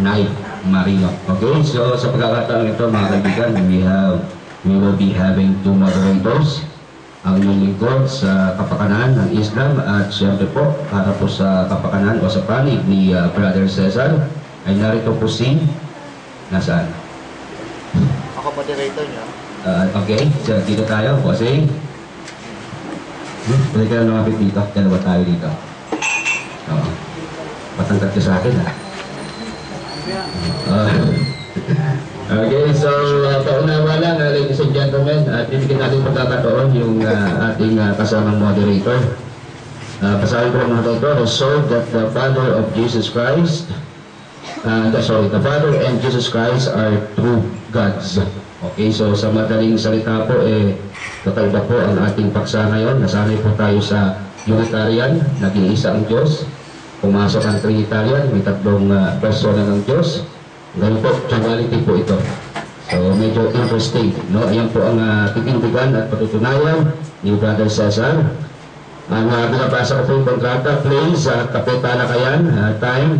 Knight Marino. Okay, so sa pagkakataon ito mga kaibigan, we will be having two moderators. Ang inyong lingkod sa kapakanan ng Islam at siyempre po para po sa kapakanan o sa panig ni Brother Cesar ay narito po si nasaan? Ako moderator niya. Okay, so dito tayo, bossing. Pwede ka na lumapit dito, dalawa tayo dito. Patangkat ka sa akin ha. Okay, so paunawa lang, ladies and gentlemen, at bibigyan natin pagkakataon yung ating kasamang moderator. Pasahin ko mga ito, so that the Father of Jesus Christ, the Father and Jesus Christ are true gods. Okay, so sa madaling salita po, kakaiba po ang ating paksa ngayon. Nasanay po tayo sa Unitarian, naging isa ang Diyos. Pumasok ang Trinitarian, may tatlong persona ng Diyos. Ngayon po, duality po ito. So, medyo interesting. No? Ayan po ang titindigan at patutunayan ni Brother Cesar. Ang binabasa ko po yung kontrata, please, Kapitana Kayan, time,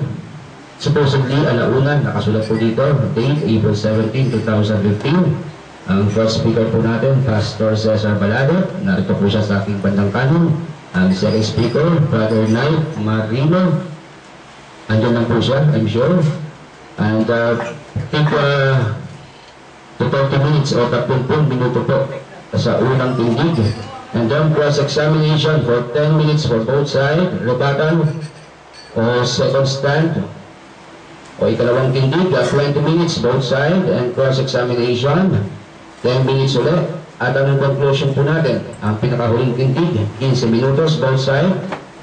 supposedly, alauna, nakasulat po dito, date, April 17, 2015. Ang first speaker po natin, Pastor Cesar Balado. Narito po siya sa aking bandang kanan. Ang second speaker, Brother Knight Marino. Andiyan lang po siya, I'm sure. And take to 30 minutes o 30 minuto po sa unang tindig. And then cross-examination for 10 minutes for both sides, rebuttal o second stand. O ikalawang tindig, 20 minutes both sides and cross-examination, 10 minutes ulit. At anong conclusion po natin? Ang pinakahuling tindig, 15 minutos both sides.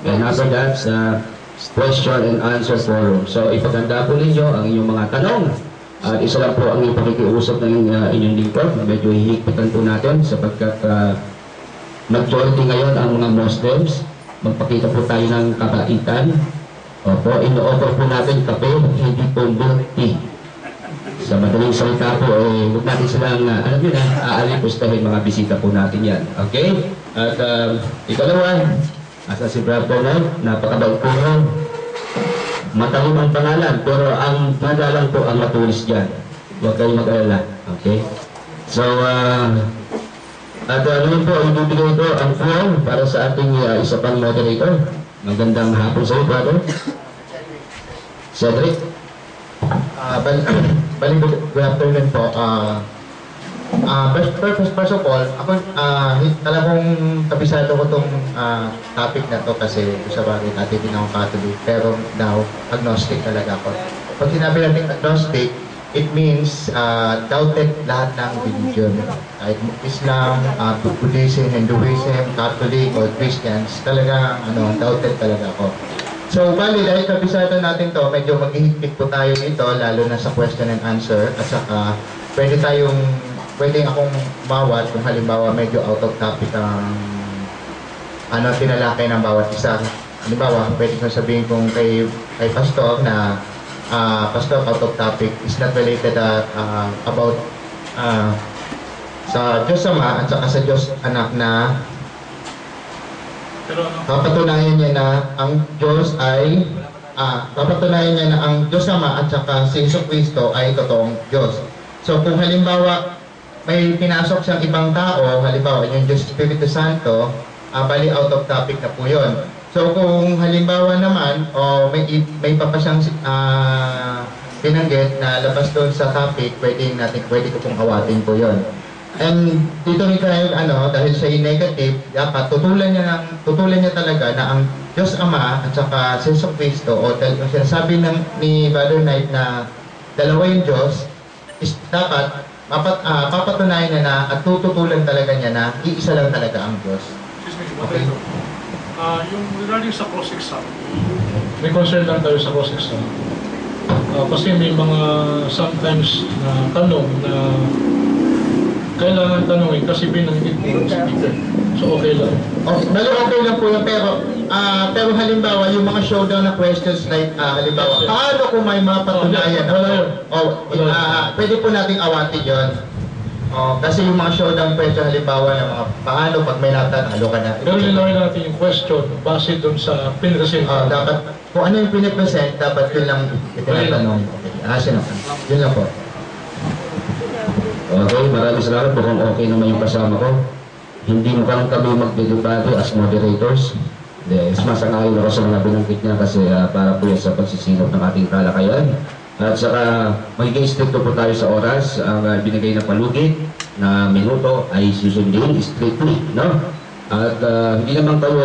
And after that, question and answer forum. So, ipaganda po ninyo ang inyong mga tanong. At isa lang po ang ipakikiusap ng inyong lingkod. Medyo hihigpitan po natin sapagkat majority ngayon ang mga Muslims. Magpakita po tayo ng kabaitan. Opo, ino-offer po natin kape, hindi po milk tea. Sa madaling salita po, huwag natin silang, alam nyo na, aalipustahin mga bisita po natin yan. Okay? At ikalawa, asa si Brother Knight, napakabait po nun. Matalim ang pangalan, pero ang madalang po ang matulis dyan. Huwag kayong mag-alala. Okay? So, at ano po, ibibigay ko ang floor para sa ating isa pang moderator. Magandang hapon sa iyo, Brother Cedric. Baling good afternoon po. First of all, ako talagang kabisado ko itong topic na to kasi sa bagay natin din ako Catholic, pero now agnostic talaga ako. Pag sinabi natin agnostic, it means doubted lahat ng religion. Kahit Islam, Buddhism, Hinduism, Catholic, or Christians, talaga doubted talaga ako. So, bali, dahil kabisado natin to, medyo maghihigpit po tayo dito, lalo na sa question and answer, at saka pwede akong bawat kung halimbawa medyo out of topic ang tinalakay ng bawat isa. Halimbawa, pwede kong sabihin kung kay Pastor na Pastor, out of topic is not related about sa Diyos Ama at saka sa Diyos Anak na papatunayan niya na ang Diyos ay papatunayan niya na ang Diyos Ama at saka si Jesucristo ay totoong Diyos. So kung halimbawa may pinasok siyang ibang tao, halimbawa yung Diyos Espiritu Santo, bali out of topic na po yun. So kung halimbawa naman, may pa siyang binanggit na labas doon sa topic, pwede ko pong awatin po yun. And dito rin kayo, dahil siya yung negative, dapat tutulan niya talaga na ang Diyos Ama at saka si Jesucristo, o sinasabi ni Brother Knight na dalawa yung Diyos, is dapat papatunayan niya na at tututulan talaga niya na iisa lang talaga ang Diyos. Okay. Yung regarding sa cross-exam, may concern lang tayo sa cross-exam. Kasi may mga sometimes na tanong na kailangan tanongin kasi binanggit po ng speaker. So okay lang. Okay lang po yun, pero halimbawa yung mga showdown na questions like halimbawa, paano kung may mga patunayan? Pwede po nating awatin yun. Kasi yung mga showdown question halimbawa ng mga paano pag may natanalo ka na. Pero nilawin natin yung question base dun sa pinresent. Dapat kung ano yung pinipresent, dapat yun lang itinatanong. Sino? Yun lang po. Okay, maraming salamat. Mukhang okay naman yung kasama ko. Hindi mukhang kami magdedebate as moderators. Sumasang-ayon ako sa mga binanggit niya kasi para po yan sa pagsisinop ng ating talakayan. At saka magiging stricto po tayo sa oras. Ang binigay na palugit na minuto ay susundin strictly, no? At hindi naman tayo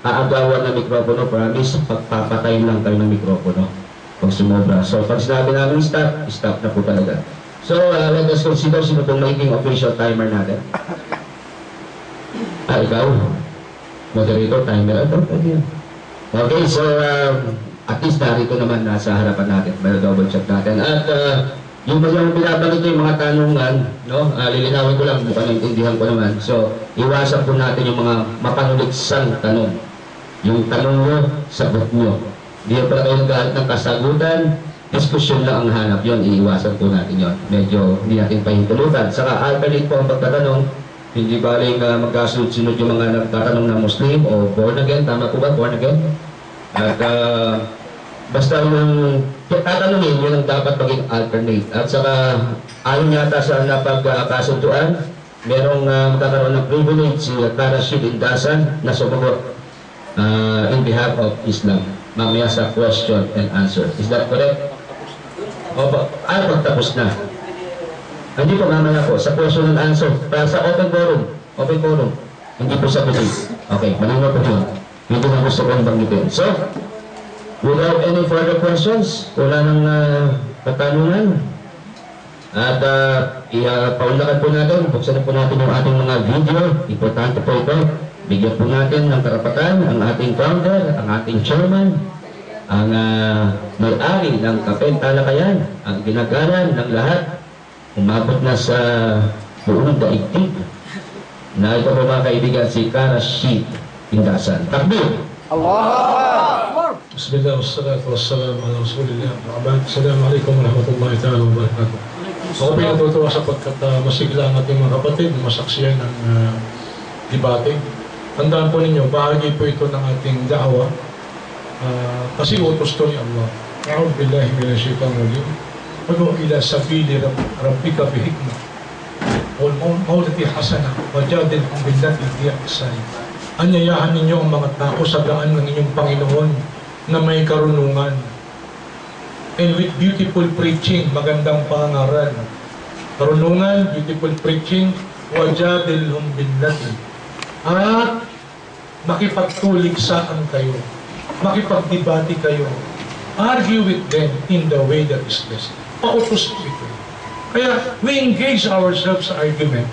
aagawan ng mikropono, promise, pagpapatayin lang tayo ng mikropono pag sumobra. So pag sinabi namin stop, stop na po talaga. So let us consider sino pong magiging official timer natin. Ikaw? Moderator, timer. Okay, so at least narito naman nasa harapan natin. May double check natin. At yung binabanggit ko yung mga tanungan, no? Lilinawin ko lang, mukhang naintindihan ko naman. So, iwasan po natin yung mga mapanuliksang tanong. Yung tanong nyo, sagot nyo. Hindi pala kayo nagkahat ng kasagutan, diskusyon lang ang hanap yon, iiwasan po natin yon. Medyo hindi natin pahintulutan. Saka alternate po ang pagtatanong. Hindi baling magkasunod-sunod yung mga nagtatanong na Muslim o born again. Tama po ba? Born again? At basta yung tatanungin, yun ang dapat maging alternate. At saka ayon yata sa napagkasunduan, merong magkakaroon ng privilege si Tara Shid Indasan na sumagot in behalf of Islam. Mamaya sa question and answer. Is that correct? Opo. Pagtapos na. Hindi po, mamaya po, sa question and answer, para sa open forum, hindi po sa debate. Okay, malinaw po yun. Hindi na gusto kong banggitin. So, without any further questions, wala nang katanungan. At paunlakan po natin, buksan po natin yung ating mga video. Importante po ito. Bigyan po natin ng karapatan ang ating founder, ang ating chairman, ang may-ari ng Kapeng Talakayan, ang ginagalan ng lahat. Umabot na sa buong daigdig na ito po mga kaibigan si Tara Shid Indasan. Takbir! Bismillah, wassalatu wassalamu ala rasulillah. Assalamualaikum warahmatullahi ta'ala wabarakatuh. Ako pinatutuwa sapagkat masigla ang ating mga kapatid na masaksiyan ng debate. Tandaan po ninyo, bahagi po ito ng ating da'wa. Kasi utos to ni Allah. A'udhu billahi minash shaitanir rajim. Pagod ila sabili rabbika bihikma wal mawlati hasana wajadil billati hiya ahsan. Anyayahan ninyo ang mga tao sa daan ng inyong Panginoon na may karunungan, and with beautiful preaching, magandang pangaral. Karunungan, beautiful preaching, wajadilhum billati, at makipagtuligsaan kayo, makipagdebate kayo, argue with them in the way that is best. Pautos ito. Kaya we engage ourselves sa argument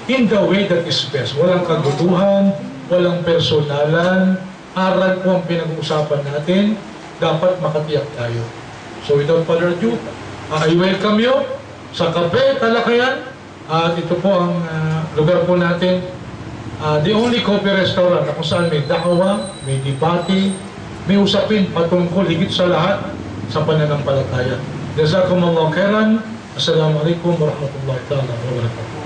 in the way that is best. Walang kagutuhan, walang personalan, aral po ang pinag-uusapan natin, dapat makatiyak tayo. So without further ado, I welcome you sa Kapeng Talakayan. At ito po ang lugar po natin, the only coffee restaurant na kung saan may da'wa, may debate, may usapin patungkol higit sa lahat sa pananampalataya. Jazakumullahu khairan. Assalamualaikum warahmatullahi ta'ala wabarakatuh.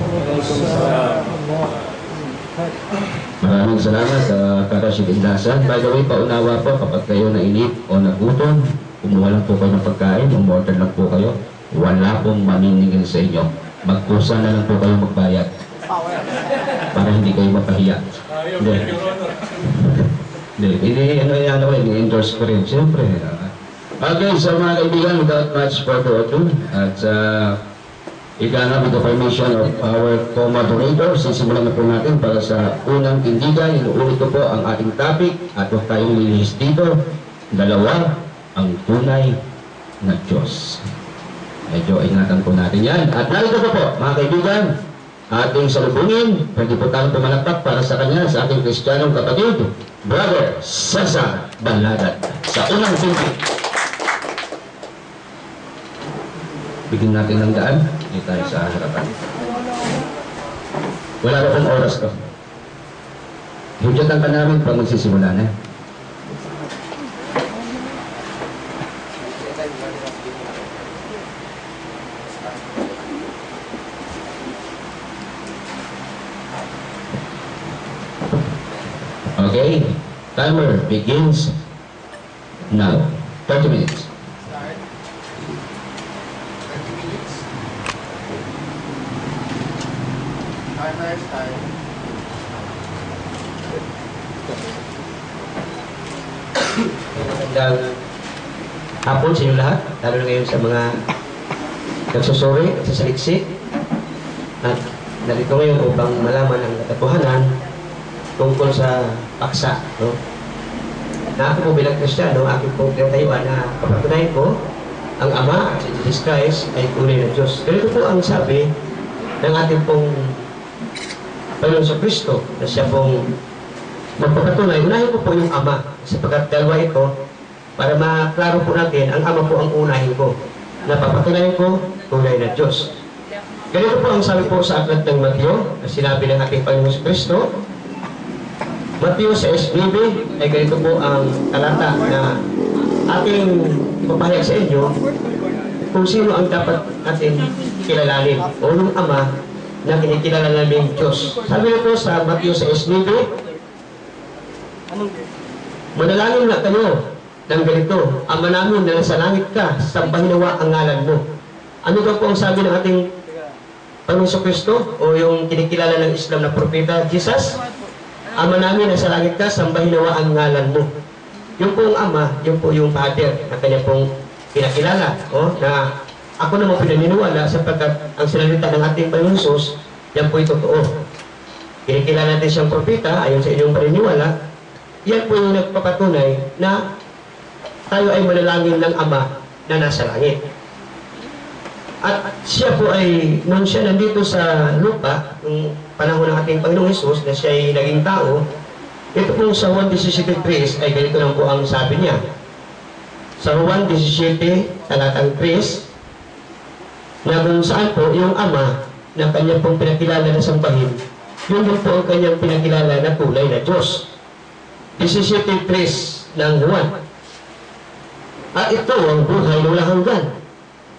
Maraming salamat sa Tara Shid Indasan. By the way, paunawa po kapag kayo nainip o nagutom, kumuha lang po kayo ng pagkain, umorder lang po kayo. Wala pong maniningil sa inyo. Magkusa na lang po kayo magbayad para hindi kayo mapahiya. Ini-endorse ko rin, siyempre. Okay, so mga kaibigan, without much further ado, at igana with the permission of our co-moderator, sisimulan na po natin para sa unang tindigan. Inuulit ko po ang ating topic at huwag tayong lilihis dito. Dalawa, ang tunay na Diyos. Medyo ingatan po natin yan. At narito po mga kaibigan, ating salubungin, pwede po tayong pumalakpak para sa kanya, sa ating Kristiyanong kapatid, Brother Cesar Balagat, sa unang tindig. Bigyan natin ng daan, hindi tayo sa harapan. Wala na pong oras ko. Hudyatan pa namin pag magsisimula na. Okay, timer begins now. 30 minutes. Magandang hapon sa inyo lahat, lalo na ngayon sa mga nagsusuri, nagsasaliksik, at narito ngayon upang malaman ang katotohanan tungkol sa paksa. No? Na ako po bilang Kristiyano, aking pong tinatayuan na kapatunayan ko, ang Ama at si Jesus Christ ay tunay na Diyos. Ganito po ang sabi ng ating pong Panginoon sa Kristo na siya pong magpapatunay. Unahin ko po yung Ama sapagkat dalawa ito para maklaro po natin ang Ama po ang unahin ko na papatunayan ko tunay na Diyos. Ganito po ang sabi po sa aklat ng Mateo na sinabi ng ating Panginoon sa Kristo. Mateo 6:9 ay ganito po ang talata na ating ipapahayag sa inyo kung sino ang dapat natin kilalanin o yung Ama na kinikilala namin Diyos. Sabi nito sa Mateo 6:9, manalangin na kayo ng ganito, Ama namin na nasa langit ka, sambahin nawa ang ngalan mo. Ano daw po ang sabi ng ating Panginoon Kristo o yung kinikilala ng Islam na propeta Jesus? Ama namin na sa langit ka, sambahin nawa ang ngalan mo. Yung pong Ama, yung po yung Father na kanya pong kinakilala na ako naman pinaniniwala sapagkat ang sinalita ng ating Panginoon Jesus, yan po totoo. Kinikilala natin siyang propeta ayon sa inyong paniniwala. Yan po yung nagpapatunay na tayo ay manalangin ng Ama na nasa langit. At siya po ay, nung siya nandito sa lupa, nung panahon ng ating Panginoong Jesus, na siya ay naging tao, ito pong sa Juan 17:3 ay ganito lang po ang sabi niya. Sa Juan 17, talatang 3, na kung saan po yung Ama na kanya pong pinakilala na sambahin, yun din po ang kanyang pinakilala na tunay na Diyos. 17:3 ng Juan. At ito ang buhay ng walang hanggan,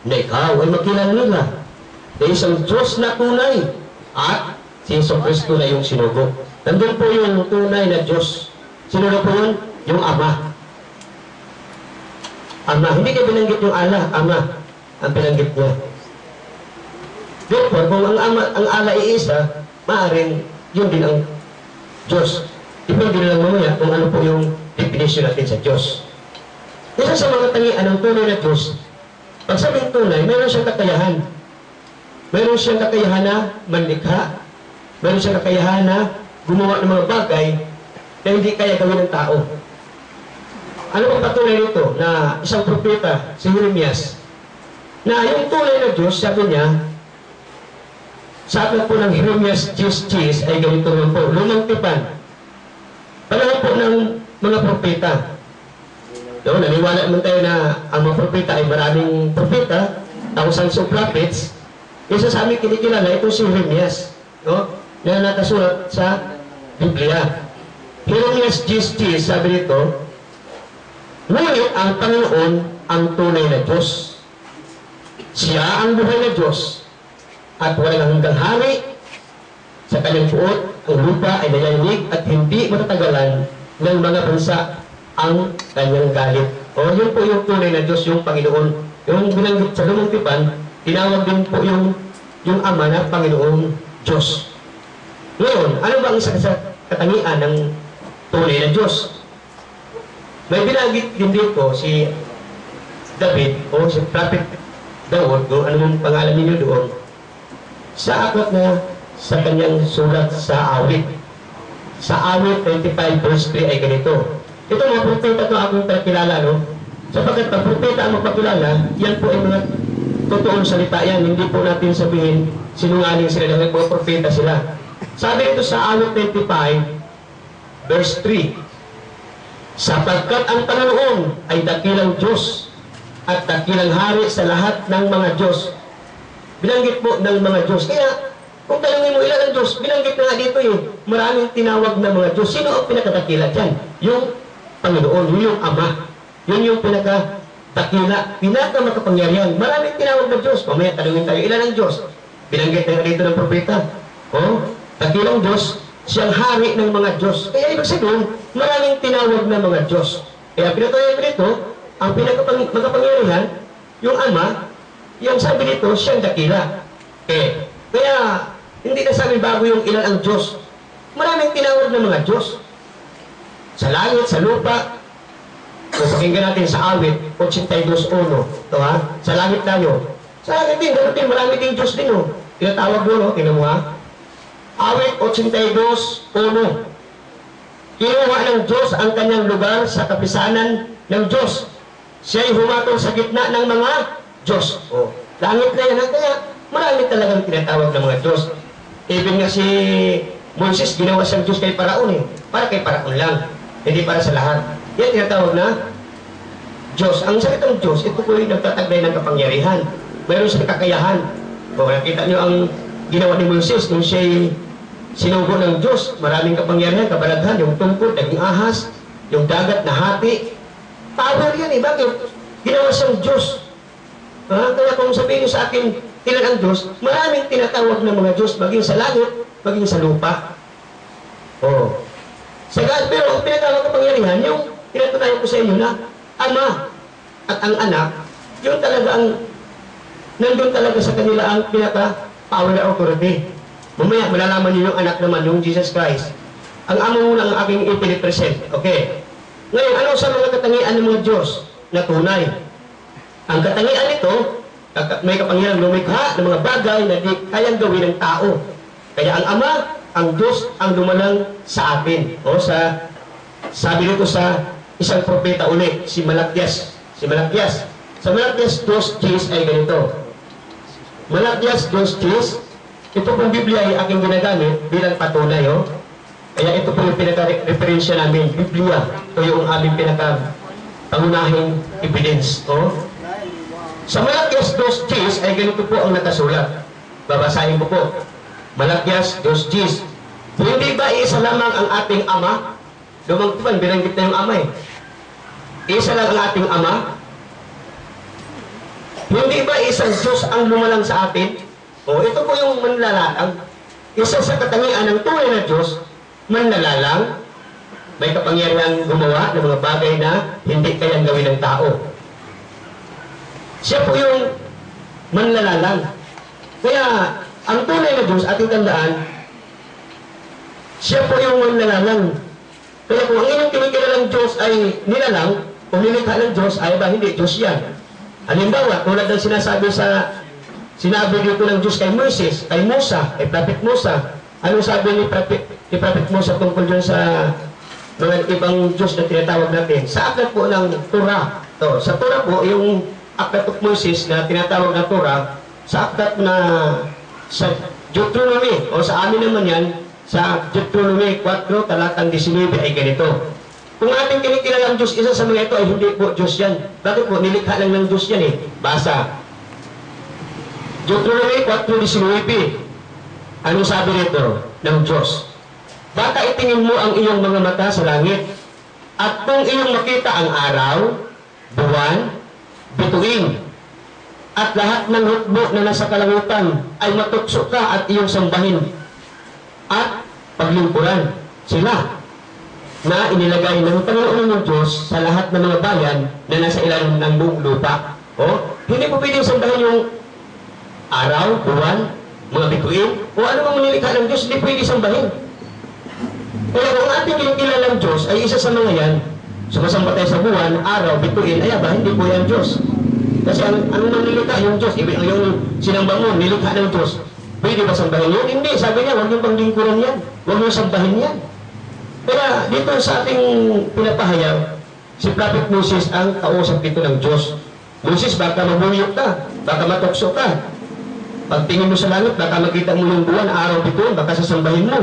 na ikaw ay makilala nila na isang Diyos na tunay at si Jesucristo na yung sinugo. Nandun po yung tunay na Diyos. Sino na po yun? Yung Ama. Ama. Hindi ka binanggit yung Allah. Ama ang binanggit niya. Therefore, kung ang Allah ay isa, maaaring yun din ang Diyos. Depende lang mamaya kung ano po yung definition natin sa Diyos. Isa sa mga tangian ng tunay na Diyos, pag sabing tunay, mayroon siyang kakayahan. Mayroon siyang kakayahan na manlikha. Mayroon siyang kakayahan na gumawa ng mga bagay na hindi kaya gawin ng tao. Ano bang patunay nito na isang propeta, si Jeremias, na yung tunay na Diyos, sabi niya, sa aklat po ng Jeremias 10:10 ay ganito naman po, lumang tipan. Panahon po ng mga propeta. No, naniwala naman tayo na ang mga propeta ay maraming propeta, thousands of prophets. Isa sa amin kinikilala, ito si Jeremias, no, na nakasulat sa Biblia. Jeremias 10:10, sabi nito, ngunit ang Panginoon ang tunay na Diyos. Siya ang buhay na Diyos at walang hanggang hari. Sa kanyang puot, ang lupa ay nayayanig at hindi matatagalan ng mga bansa ang kanyang galit. O yun po yung tunay na Diyos, yung Panginoon. Yung binanggit sa lumang tipan, tinawag din po yung Ama na Panginoong Diyos. Ngayon, ano ba ang isa sa katangian ng tunay na Diyos? May binanggit din dito si David o si Prophet Daud, kung ano yung pangalan ninyo doon, sa aklat na sa kanyang sulat sa awit. Sa awit 25:3 ay ganito. Ito mga propeta ito akong pinakilala, no? Sapagkat pag propeta ang magpakilala, yan po ay mga totoong salita yan. Hindi po natin sabihin sinungaling sila dahil mga propeta sila. Sabi ito sa awit 25:3, sapagkat ang Panginoon ay dakilang Diyos at dakilang hari sa lahat ng mga Diyos. Binanggit po ng mga Diyos. Kaya, kung tanongin mo ilan ang Diyos, binanggit na nga dito maraming tinawag na mga Diyos. Sino ang pinakadakila dyan? Yung Panginoon, yung Ama. Yun yung pinakadakila, pinakamakapangyarihan. Maraming tinawag na Diyos. Mamaya tanongin tayo, ilan ang Diyos? Binanggit na nga dito ng propeta. Dakilang Diyos, siyang hari ng mga Diyos. Kaya ibig sabihin, maraming tinawag na mga Diyos. Kaya pinatuloy ko dito, ang pinakapangyarihan, yung Ama, yung sabi dito, siyang dakila. Kaya, Hindi na sa amin bago yung ilan ang Diyos. Maraming tinawag ng mga Diyos. Sa langit, sa lupa. Kung pakinggan natin sa awit, 82:1. Ito ha, sa langit tayo. Sa langit din, ganun din, marami ding Diyos din oh. Tinatawag mo, no? Tingnan mo ha. Awit 82:1. Kinuha ng Diyos ang kanyang lugar sa kapisanan ng Diyos. Siya'y humatol sa gitna ng mga Diyos. Oh, langit na yan. Kaya marami talagang tinatawag ng mga Diyos. Even nga si Moses, ginawa siyang Diyos kay Paraon eh. Para kay Paraon lang. Hindi para sa lahat. Yan tinatawag na Diyos. Ang salitang Diyos, ito po yung nagtataglay ng kapangyarihan. Mayroon siyang kakayahan. O, nakita niyo ang ginawa ni Moses nung siya'y sinugo ng Diyos. Maraming kapangyarihan, kabalaghan, yung tungkol, naging ahas, yung dagat na hati. Power yan eh. Bakit? Ginawa siyang Diyos. Kaya kung sabihin niyo sa akin, ilan ang Diyos, maraming tinatawag ng mga Diyos, maging sa langit, maging sa lupa. Oh. Pero ang pinatawag kapangyarihan, yung pinatunayan ko sa inyo na Ama at ang anak, yun talaga ang nandun talaga sa kanila ang pinaka-power na authority. Mamaya, malalaman niyo yung anak naman, yung Jesus Christ. Ang ama mo lang ang aking ipinipresent. Okay. Ngayon, ano sa mga katangian ng mga Diyos na tunay? Ang katangian nito, may kapangyarihan lumikha ng mga bagay na di kayang gawin ng tao. Kaya ang Ama, ang Diyos, ang lumalang sa atin. O sabi nito sa isang propeta ulit, si Malakias. Sa Malakias 2:10 ay ganito. Malakias 2:10, ito pong Biblia ay aking ginagamit bilang patunay. Kaya ito po yung pinaka-referensya namin, Biblia. Ito yung aming pinaka-pangunahing evidence. Sa Malakias 2:10 ay ganito po ang nakasulat. Babasahin ko po. Malakias 2:10. Hindi ba isa lamang ang ating Ama? Lumagtupan, binanggit na yung Ama eh. Isa lang ang ating Ama? Hindi ba isang Diyos ang lumalang sa atin? Ito po yung manlalalang. Isa sa katangian ng tunay na Diyos, manlalalang, may kapangyarihan gumawa ng mga bagay na hindi kayang gawin ng tao. Siya po yung manlalalang. Kaya, ang tunay na Diyos, ating tandaan, siya po yung manlalalang. Kaya kung ang inyong kinikilalang Diyos ay nilalang, o nilikha ng Diyos, ay ba hindi Diyos yan? Halimbawa, tulad ng sinabi dito ng Diyos kay Moises, kay Musa, kay Prophet Musa. Ano sabi ni Prophet Musa tungkol dyan sa mga ibang Diyos na tinatawag natin? Sa aklat po ng Torah. Sa Torah po, yung aklat of Moses na tinatawag na Torah, sa aklat na sa Deuteronomy, o sa amin naman yan, sa Deuteronomy 4, talatang 19 ay ganito. Kung ating kinikilalang Diyos, isa sa mga ito ay hindi po Diyos yan. Bakit po? Nilikha lang ng Diyos yan eh. Basa. Deuteronomy 4:19. Ano sabi nito ng Diyos? Baka itingin mo ang iyong mga mata sa langit, at kung iyong makita ang araw, buwan, bituin, at lahat ng hukbo na nasa kalangitan, ay matukso ka at iyong sambahin, at paglingkuran sila na inilagay ng Panginoon ng Diyos sa lahat ng mga bayan na nasa ilalim ng buong lupa. Hindi po pwedeng sambahin yung araw, buwan, mga bituin, o ano mang nilikha ng Diyos, hindi pwede sambahin. Kaya kung ating kinikilalang Diyos ay isa sa mga yan, sumasamba tayo sa buwan, araw, bituin, ay ba, hindi po yan Diyos. Kasi ano nang nilikha yung Diyos, yung sinamba mo, nilikha ng Diyos, pwede ba sambahin yun? Hindi, sabi niya, huwag yung panglingkuran yan, huwag yung sambahin yan. Kaya dito sa ating pinapahayag, si Prophet Moses ang kausap dito ng Diyos. Moses, baka mabuyok ka, baka matukso ka. Pagtingin mo sa langit, baka makita mo yung buwan, araw dito, baka sasambahin mo.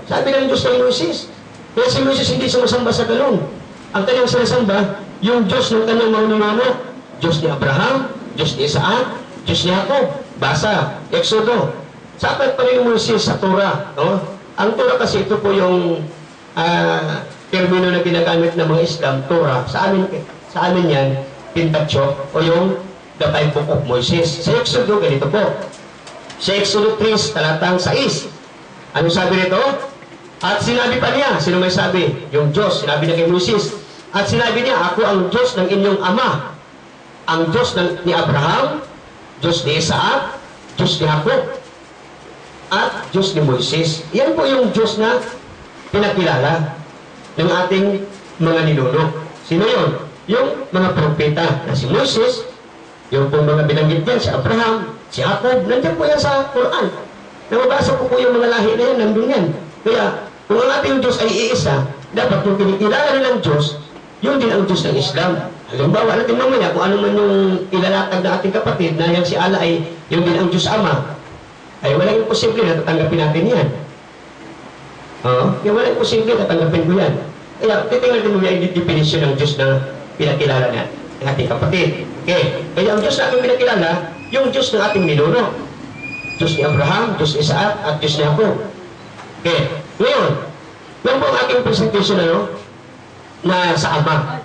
Sabi ng Diyos kay Moses. Kaya si Moses hindi sumasamba sa ganun. Ang kanyang sinasamba, yung Diyos ng kanyang manununod, Diyos ni Abraham, Diyos ni Isaac, Diyos ni Jacob. Basa, Exodo. Sapat pa rin yung Moses sa Torah. Ang Torah kasi ito po yung termino na ginagamit ng mga Islam, Torah. Sa amin yan, Pentateuch, o yung The Five Book of Moses. Sa Exodo, ganito po. Sa Exodo 3, talatang 6. Ano sabi nito? At sinabi pa niya, sino may sabi? Yung Diyos, sinabi niya kay Moses. At sinabi niya, ako ang Diyos ng inyong ama. Ang Diyos ni Abraham, Diyos ni Isaac, Diyos ni Jacob. at Diyos ni Moises. Yan po yung Diyos na pinakilala ng ating mga ninuno. Sino yun? Yung mga propeta na si Moises, yung pong mga binanggit yan, si Abraham, si Jacob, nandiyan po yan sa Quran. Nababasa po yung mga lahi na yan, nandun yan. Kaya, kung ang ating Diyos ay iisa, dapat yung kinikilala nilang Diyos, yun din ang Diyos ng Islam. Halimbawa natin mamaya kung ano man yung ilalatag ng ating kapatid na yan si Allah ay yun din ang Diyos Ama, ay walang imposible na tatanggapin natin yan. Kaya walang imposible na tatanggapin ko yan. Kaya titingnan din mo yung definition ng Diyos na pinakilala na ng ating kapatid. Okay. Kaya ang Diyos na ating pinakilala, yung Diyos ng ating ninuno. Diyos ni Abraham, Diyos ni Isaac, at Diyos ni Jacob. Okay. Ngayon, yan po ang aking presentation na sa Ama.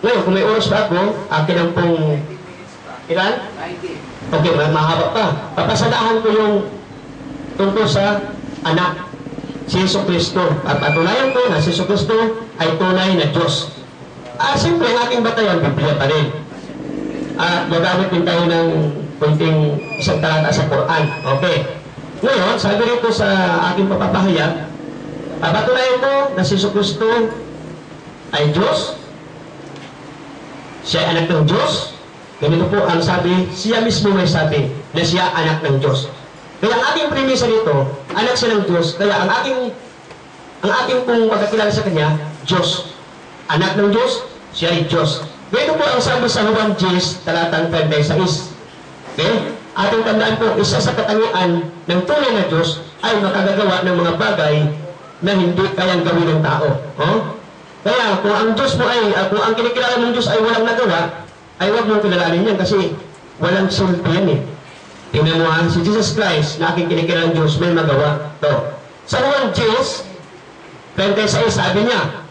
Ngayon, kung may oras pa ako, akin ang pong ilan? Okay, mahaba pa. Papasadahan ko yung tungkol sa anak, si Yesu Cristo. At patunayan ko na si Yesu Cristo ay tunay na Diyos. Siyempre, ang aking batayan, Biblia pa rin. At magamit din tayo ng kunting isang talata sa Quran. Okay. Ngayon, sabi rito sa aking papapahayag, patunayan ko na si Yesu Cristo ay Diyos. Siya ay anak ng Diyos. Ganito po ang sabi, siya mismo may sabi na siya anak ng Diyos. Kaya ang aking premisa dito, anak siya ng Diyos. Kaya ang aking pong pagkakilala sa Kanya, Diyos. Anak ng Diyos, siya ay Diyos. Ganito po ang sabi sa Juan 10, talatang 36. Okay? Ating tandaan po, isa sa katangian ng tunay na Diyos ay makagagawa ng mga bagay na hindi kayang gawin ng tao. Kaya kung ang Diyos mo ay, kung ang kinikilala ng Diyos ay walang nagawa, ay huwag mong kilalanin yan kasi walang sulti yan eh. Tingnan mo si Jesus Christ na aking kinikilala ng Diyos may magawa. Sa Juan 10, 26, sabi niya,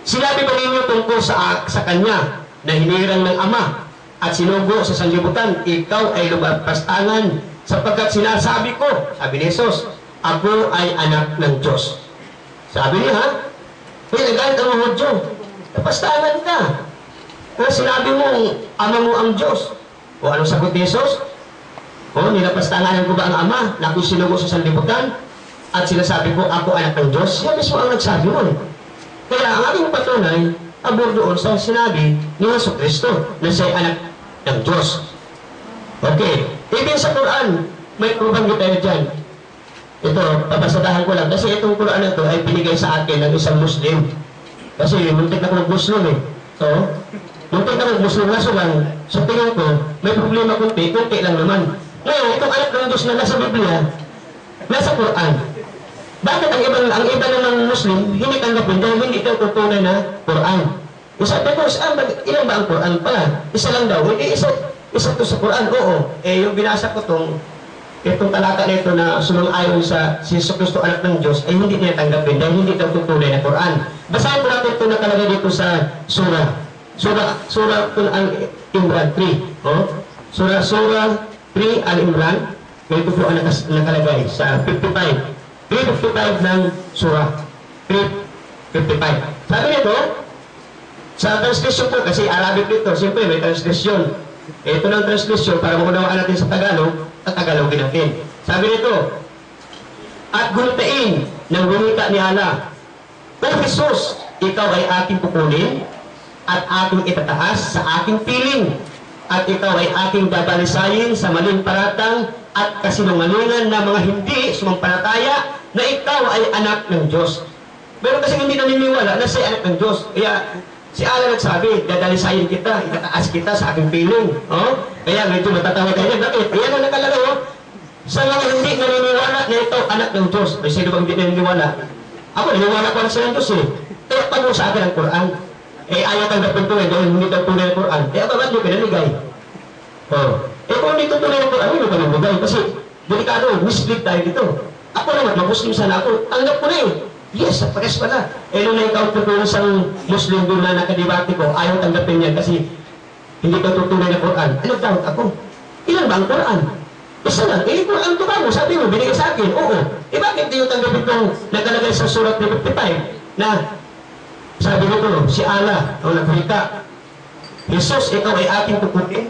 sinabi ba ninyo tungkol sa Kanya na hinirang ng Ama at sinugo sa sanlibutan, ikaw ay lumapastangan sapagkat sinasabi ko, sabi ni Jesus, ako ay anak ng Diyos. Sabi niya, kaya nagalit ang mga Diyos, napastangan ka. Kaya sinabi mo, ama mo ang Diyos. O anong sagot ni Jesus? Nilapastangan ko ba ang Ama na ako'y sinugo sa sanlibutan at sinasabi ko, ako anak ng Diyos? Siya mismo ang nagsabi mo. Kaya ang aking patunay, abor doon sa sinabi ni Yesu Cristo na siya anak ng Diyos. Okay. Even sa Quran, may kubanggit tayo dyan. Ito, papasadahan ko lang. Kasi itong Quran na ito ay binigay sa akin ng isang Muslim. Kasi muntik na ko mag-Muslim eh. Muntik na mag-Muslim na lang. Sa tingin ko, may problema kunti lang naman. Ngayon, itong anak ng Diyos na nasa Biblia, nasa Quran. Bakit ang iba ng Muslim, hindi tanggapin dahil hindi ito tutunay na Quran? Sabi ko, ilan ba ang Quran pala? Isa lang daw. Hindi, isa to sa Quran. Oo. Yung binasa ko itong talata nito na sumang-ayon sa si Jesus Cristo anak ng Diyos ay hindi niya tanggapin dahil hindi ito tutunay na Quran. Basahin ko natin ito nakalagay dito sa Surah Al-Imran 3. Surah 3 Al-Imran. Ganito po ang nakalagay sa 55. 355 ng Surah 355. Sabi nito, sa translation po, kasi Arabic dito, siyempre may translation. Ito ng translation para maunawaan natin sa Tagalog, at Tagalogin natin. Sabi nito, at guntain ng wika ni Allah, O Jesus, ikaw ay aking pupunin at aking itataas sa aking piling at ikaw ay aking babalisayin sa maling paratang at kasinungalingan na mga hindi sumampalataya na ikaw ay anak ng Diyos. Pero kasi hindi naniniwala na siya anak ng Diyos. Kaya si Allah nagsabi, dadalisayin kita, itataas kita sa aking piling. Kaya medyo matatawa kayo. Bakit? Ayan ang nakalagay. Sa mga hindi naniniwala na ito anak ng Diyos. May sino bang hindi naniniwala? Ako, naniniwala ko na siya ng Diyos eh. Kaya paano sa akin ang Quran? Ayaw tanggapin ko dahil hindi ito tunay ng Quran. Bakit nyo pinaligay? Kung hindi ito tunay ng Quran, hindi ko pinaligay. Kasi, delikado, mislead tayo dito. Ako naman, mag-Muslim sana ako. Tanggap ko na eh. Yes, pares pala. Nung na-encounter ko isang Muslim doon na nakadibati ko, ayaw tanggapin niya kasi hindi ko tutunay ng Quran. Doubt ako. Ilan ba ang Quran? Isa lang. Quran to ba mo? Sabi mo, binigay sa akin. Oo. Bakit di yung tanggapin kong nakalagay sa surat 55 na sabi nito, si Allah, ang nagsalita, Jesus, ikaw ay aking tukutin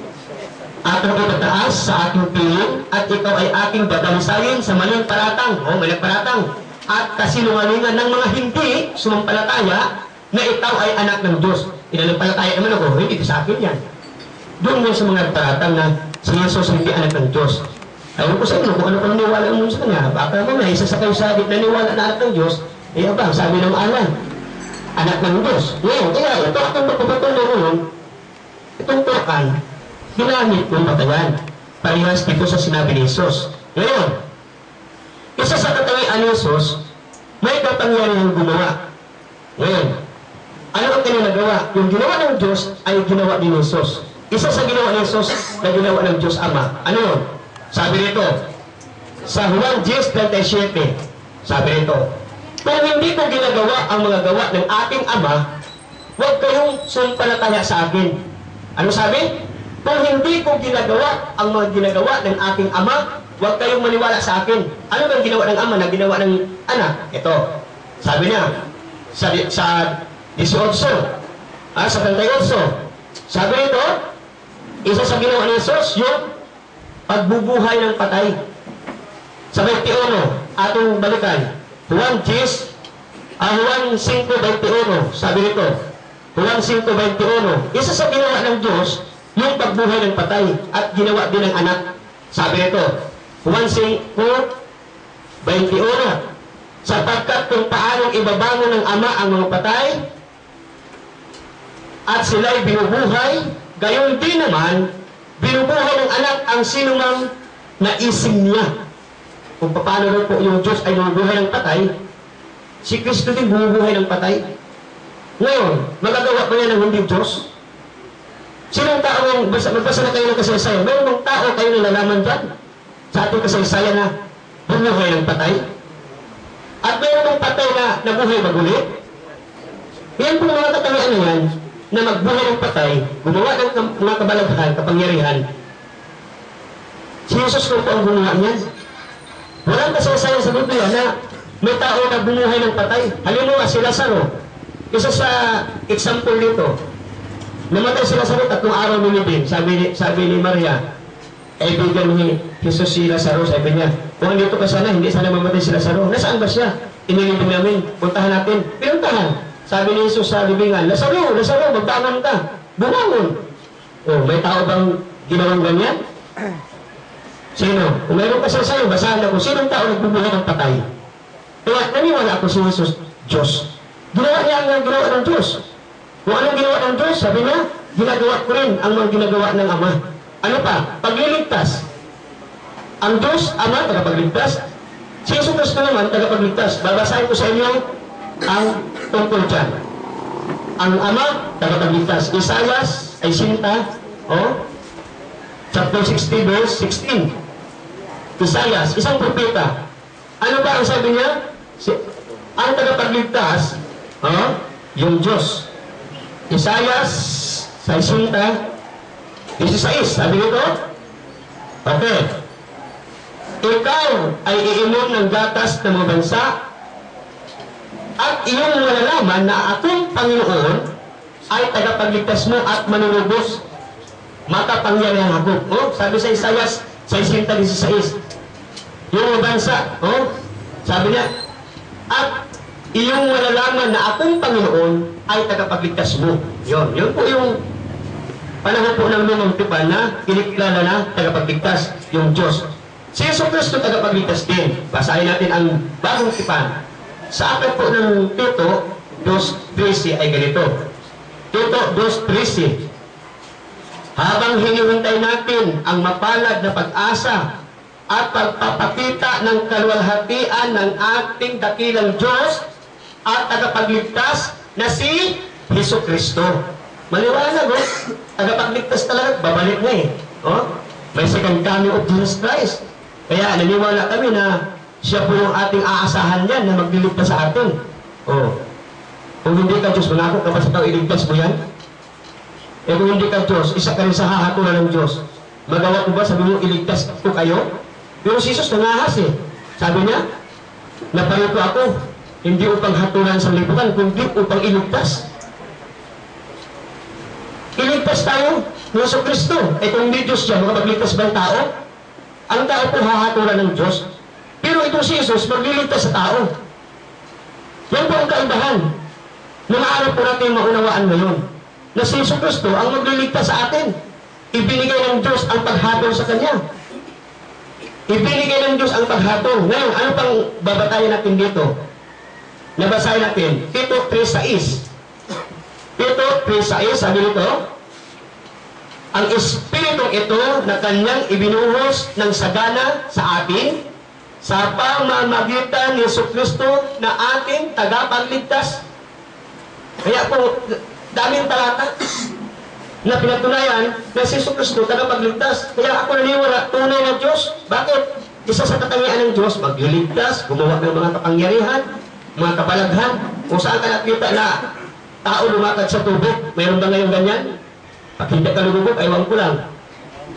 aking itataas sa aking piling, at ikaw ay aking dadalisayin sa maling paratang, maling paratang, at kasinungalingan ng mga hindi sumampalataya na ikaw ay anak ng Diyos. Inanampalataya naman ako, hindi ko sa akin yan. Doon mo sa mga paratang na si Jesus hindi anak ng Diyos. Ayaw ko sa inyo kung ano kung naniwala mo sa kanya. Baka mo na isa sa kayo sa naniwala na anak ng Diyos, abang, sabi ng alam, anak ng Diyos. Ngayon, kaya ito akong magpapatuloy ngayon, itong tokan, ginamit ng patayan. Parehas dito sa sinabi ni Jesus. Ngayon, isa sa katangian ni Jesus, may kapangyarihan gumawa. Ngayon, ano ang kanyang nagawa? Yung ginawa ng Diyos ay ginawa ni Jesus. Isa sa ginawa ni Jesus na ginawa ng Diyos Ama. Ano yun? Sabi rito, sa Juan 10:37, sabi rito, kung hindi ko ginagawa ang mga gawa ng aking Ama, huwag kayong sumpalataya sa akin. Ano sabi? Kung hindi ko ginagawa ang mga ginagawa ng aking Ama, huwag kayong maniwala sa akin. Ano bang ginawa ng Ama na ginawa ng anak? Ito, sabi niya, sa 18, sa 38, sabi nito, isa sa ginawa ni Jesus, yung pagbubuhay ng patay. Sa 21, atong balikan, Juan 5:21, sabi nito, Juan 5:21, isa sa ginawa ng Diyos, yung pagbuhay ng patay, at ginawa din ng anak. Sabi nito, Juan 5:21, sapagkat kung paanong ibabangon ng Ama ang mga patay, at sila'y binubuhay, gayon din naman, binubuhay ng anak ang sinumang naising niya. Kung paano rin po yung Diyos ay binubuhay ng patay, si Kristo din bumubuhay ng patay. Ngayon, magagawa ba niya ng hindi Diyos? Sinong tao, magbasa na kayo ng kasaysayan, meron ng tao kayo nalalaman dyan sa ating kasaysayan na bumuhay ng patay? At meron ng patay na nabuhay magulit? Yan po mga katangian na yan, na magbuhay ng patay, gumawa ng mga kabalaghan, kapangyarihan. Si Jesus po ang gumawa niyan. Walang kasaysayan sa Biblia na may tao na bumuhay ng patay. Halimbawa, si Lazaro. Isa sa example dito, namatay si Lazaro 3 araw nilibing. Sabi ni Maria, kaibigan ni Jesus si Lazaro, sabi niya, kung andito ka sana, hindi sana mamatay si Lazaro. Nasaan ba siya? Inilibing namin, puntahan natin. Pinuntahan. Sabi ni Jesus sa libingan, Lazaro, magbangon ka. Bumangon. May tao bang ginawang ganyan? Sino? Kung mayroon ka sa'yo, basahan ako, sinong tao nagbubuhay ng patay? Kaya naniwala ako si Jesus, Diyos. Ginawa niya ang ginawa ng Diyos. Kung anong ginawa ng Diyos, sabi niya, ginagawa ko rin ang mga ginagawa ng Ama. Ano pa? Pagliligtas. Ang Diyos, Ama, tagapagligtas. Si Jesus Cristo naman, tagapagligtas. Babasahin ko sa inyo ang tungkol dyan. Ang Ama, tagapagligtas. Isaias ay sinta, chapter 60, verse 16. Isaias, isang propeta. Ano ba ang sabi niya? Ang tagapagligtas, yung Diyos. Isaias, sa sinta, 16, sabi nito, okay, ikaw ay iinom ng gatas ng mga bansa, at iyong malalaman na akong Panginoon ay tagapagligtas mo at manunubos makapangyarihang hagop. Sabi sa Isaias 6:16, yung bansa, sabi niya, at iyong malalaman na akong Panginoon ay tagapagligtas mo. Yun po yung panahon po ng lumang tipan na kinikilala na tagapagligtas, yung Diyos. Si Yesu Cristo tagapagligtas din. Basahin natin ang bagong tipan. Sa akin po ng Tito 2:13 ay ganito. Tito 2:13, habang hinihintay natin ang mapalad na pag-asa at pagpapakita ng kaluwalhatian ng ating dakilang Diyos at tagapagligtas na si Hesus Kristo. Maliwanag, tagapagligtas talaga, babalik na May second coming of Jesus Christ. Kaya naniwala kami na siya po yung ating aasahan yan na magliligtas sa atin. Kung hindi ka Diyos, mangako ka ba sa tao iligtas mo yan? Kung hindi ka Diyos, isa ka rin sa hahatulan ng Diyos. Magawa ko ba, sabi mo, iligtas ko kayo? Pero si Jesus nangahas Sabi niya, naparito ako, hindi upang hatulan sa liputan, kundi upang iligtas. Iligtas tayo. Yesu Kristo. Eh kung hindi Diyos siya, makapagligtas ba ang tao? Ang tao po hahatulan ng Diyos. Pero itong si Jesus, magliligtas sa tao. Yan po ang kaibahan. Nangaarap po natin maunawaan ngayon na si Yesu Kristo ang magliligtas sa atin. Ibinigay ng Diyos ang paghatol sa Kanya. Ibinigay ng Diyos ang paghatol. Ngayon, ano pang babatayan natin dito? Nabasahin natin, Tito 3:6. Tito 3:6, sabi nito, ang Espiritong ito na Kanyang ibinuhos ng sagana sa atin sa pamamagitan ni Yesu Kristo na ating tagapagligtas. Kaya po, daming talata na pinatunayan na si Yesu Kristo tagapagligtas. Kaya ako naniwala, tunay na Diyos. Bakit? Isa sa katangian ng Diyos, magliligtas, gumawa ng mga kapangyarihan, mga kabalaghan. Kung saan ka nakita na tao lumakad sa tubig, mayroon ba ngayon ganyan? Pag hindi ka lumubog, aywan ko lang.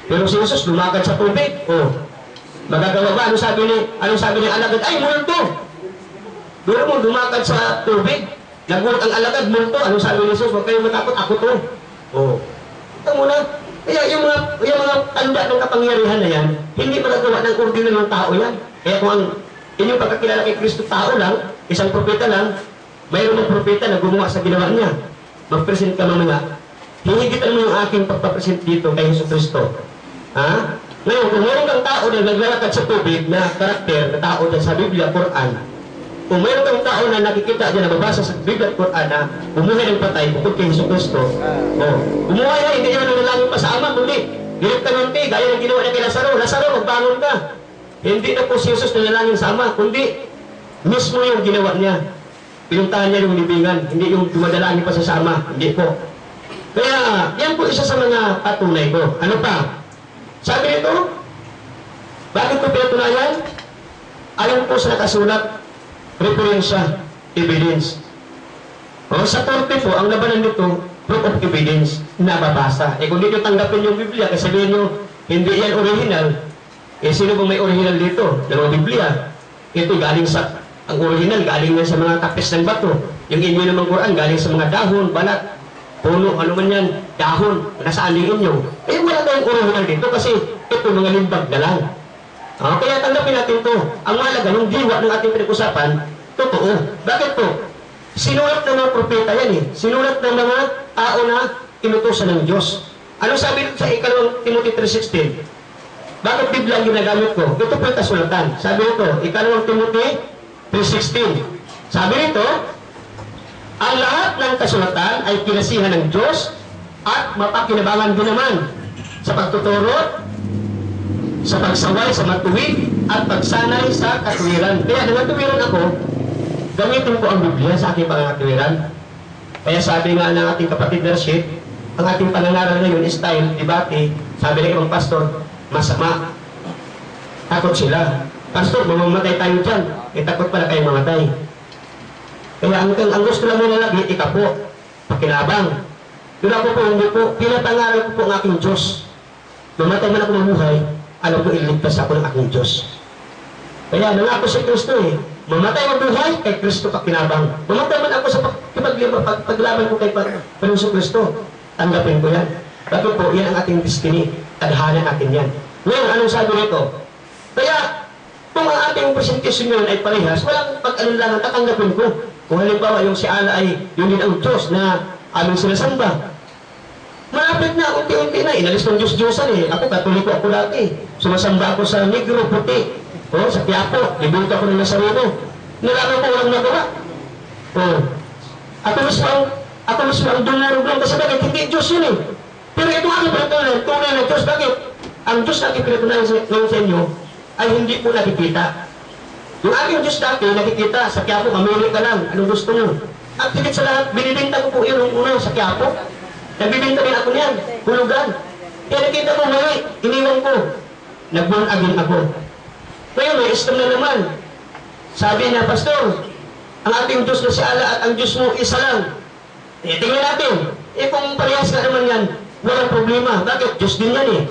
Pero si Jesus lumakad sa tubig. Oh, magagawa ba? Anong sabi ni alagad? Ay, multo! Doon mo lumakad sa tubig. Nagulat ang alagad, multo. Anong sabi ni Jesus? Huwag kayong matakot, ako to. Oh, ito muna. Kaya yung mga tanda ng kapangyarihan na yan, hindi magagawa ng ordinaryo ng tao yan. Kaya kung ang inyong pagkakilala kay Kristo tao lang, isang propeta lang, mayroon ng propeta na gumawa sa ginawa niya. Mag-present ka mamaya. Hihigitan mo yung aking pagpapresent dito kay Yesu Kristo. Ha? Ngayon, kung mayroon kang tao na naglalakad sa tubig na karakter, na tao na sa Biblia, Quran, kung mayroon kang tao na nakikita dyan, nababasa sa Biblia at Quran na bumuhay ng patay, bukod kay Yesu Kristo, bumuhay na, hindi naman nanalangin pa sa Ama, kundi Dilip ka ng tig, gaya ng ginawa niya kay Lazaro. Lazaro, magbangon ka. Hindi na po si Jesus nanalangin sa Ama, kundi mismo yung ginawa niya. Pinuntahan niya yung libingan, hindi yung dumadalangin pa sa Ama. Hindi po. Kaya, yan po isa sa mga patunay ko. Ano pa? Sabi nito, bakit ko pinatunayan? Ayon po sa nakasulat, referensya, evidence. O, sa korte po, ang labanan nito, proof of evidence, nababasa. Eh kung dito tanggapin yung Biblia, kasi sabihin nyo, hindi yan original, eh sino bang may original dito? Dalawang Biblia. Ito galing sa, ang original, galing na sa mga tapis ng bato. Yung inyo namang Quran, galing sa mga dahon, balat, puno, ano man yan, dahon, nasaan yung inyo. Eh wala tayong original dito kasi ito mga limbag na lang. Kaya tanggapin natin to. Ang mahalaga, yung diwa ng ating pinag-usapan, totoo. Bakit po? Sinulat ng mga propeta yan eh. Sinulat ng mga tao na inutusan ng Diyos. Ano sabi sa ikalawang Timothy 3:16? Bakit Biblia ang ginagamit ko? Ito po yung kasulatan. Sabi nito, ikalawang Timothy 3:16. Sabi nito, ang lahat ng kasulatan ay kinasihan ng Diyos at mapakinabangan din naman sa pagtuturo, sa pagsaway, sa matuwid, at pagsanay sa katuwiran. Kaya nangatuwiran ako, gamitin ko ang Biblia sa aking pangangatuwiran. Kaya sabi nga ng ating kapatid na Rashid, ang ating pangangaral ngayon is style, debate, sabi ng ibang pastor, masama. Takot sila. Pastor, mamamatay tayo dyan. Eh, takot pala kayong mamatay. Kaya ang gusto lang muna lagi, ikapo, pakinabang. Yun ako po, hindi po, pinapangaral ko po ang aking Diyos. Mamatay man ako mabuhay, alam ko iligtas ako ng aking Diyos. Kaya nangako si Kristo eh, mamatay mabuhay, kay Kristo pakinabang. Mamatay man ako sa paglaban ko kay Panginoon Kristo, tanggapin ko yan. Bakit po, yan ang ating destiny, tadhana natin yan. Ngayon, anong sabi nito? Kaya, kung ang ating presentation yun ay parehas, walang pag-alinlangan, tatanggapin ko. Kung halimbawa yung si Ana ay yun din ang Diyos na aming sinasamba. Malapit na, unti-unti na, inalis ng Diyos-Diyosan eh. Ako, katoliko ako dati. Sumasamba ako sa Negro, puti. Sa Quiapo, ibig ako ng Nazareno. Nalaman ko walang nagawa. Ako mismo ang dunarog lang kasi bakit hindi Diyos yun eh. Pero ito aking pinatunayan, tunay na Diyos. Bakit? Ang Diyos na aking pinatunayan sa inyo ay hindi po nakikita. Yung aking Diyos dati, nakikita sa Quiapo, mamili ka lang, anong gusto mo. At higit sa lahat, binibinta ko po yun nung una sa Quiapo. Nagbibinta rin ako niyan, hulugan. Kaya nakita ko, ngayon, iniwan ko. Nag-born again ako. Ngayon, may istem na naman. Sabi niya, Pastor, ang ating Diyos na si Allah at ang Diyos mo isa lang. Tingnan natin. Kung parehas ka naman yan, walang problema. Bakit? Diyos din yan eh.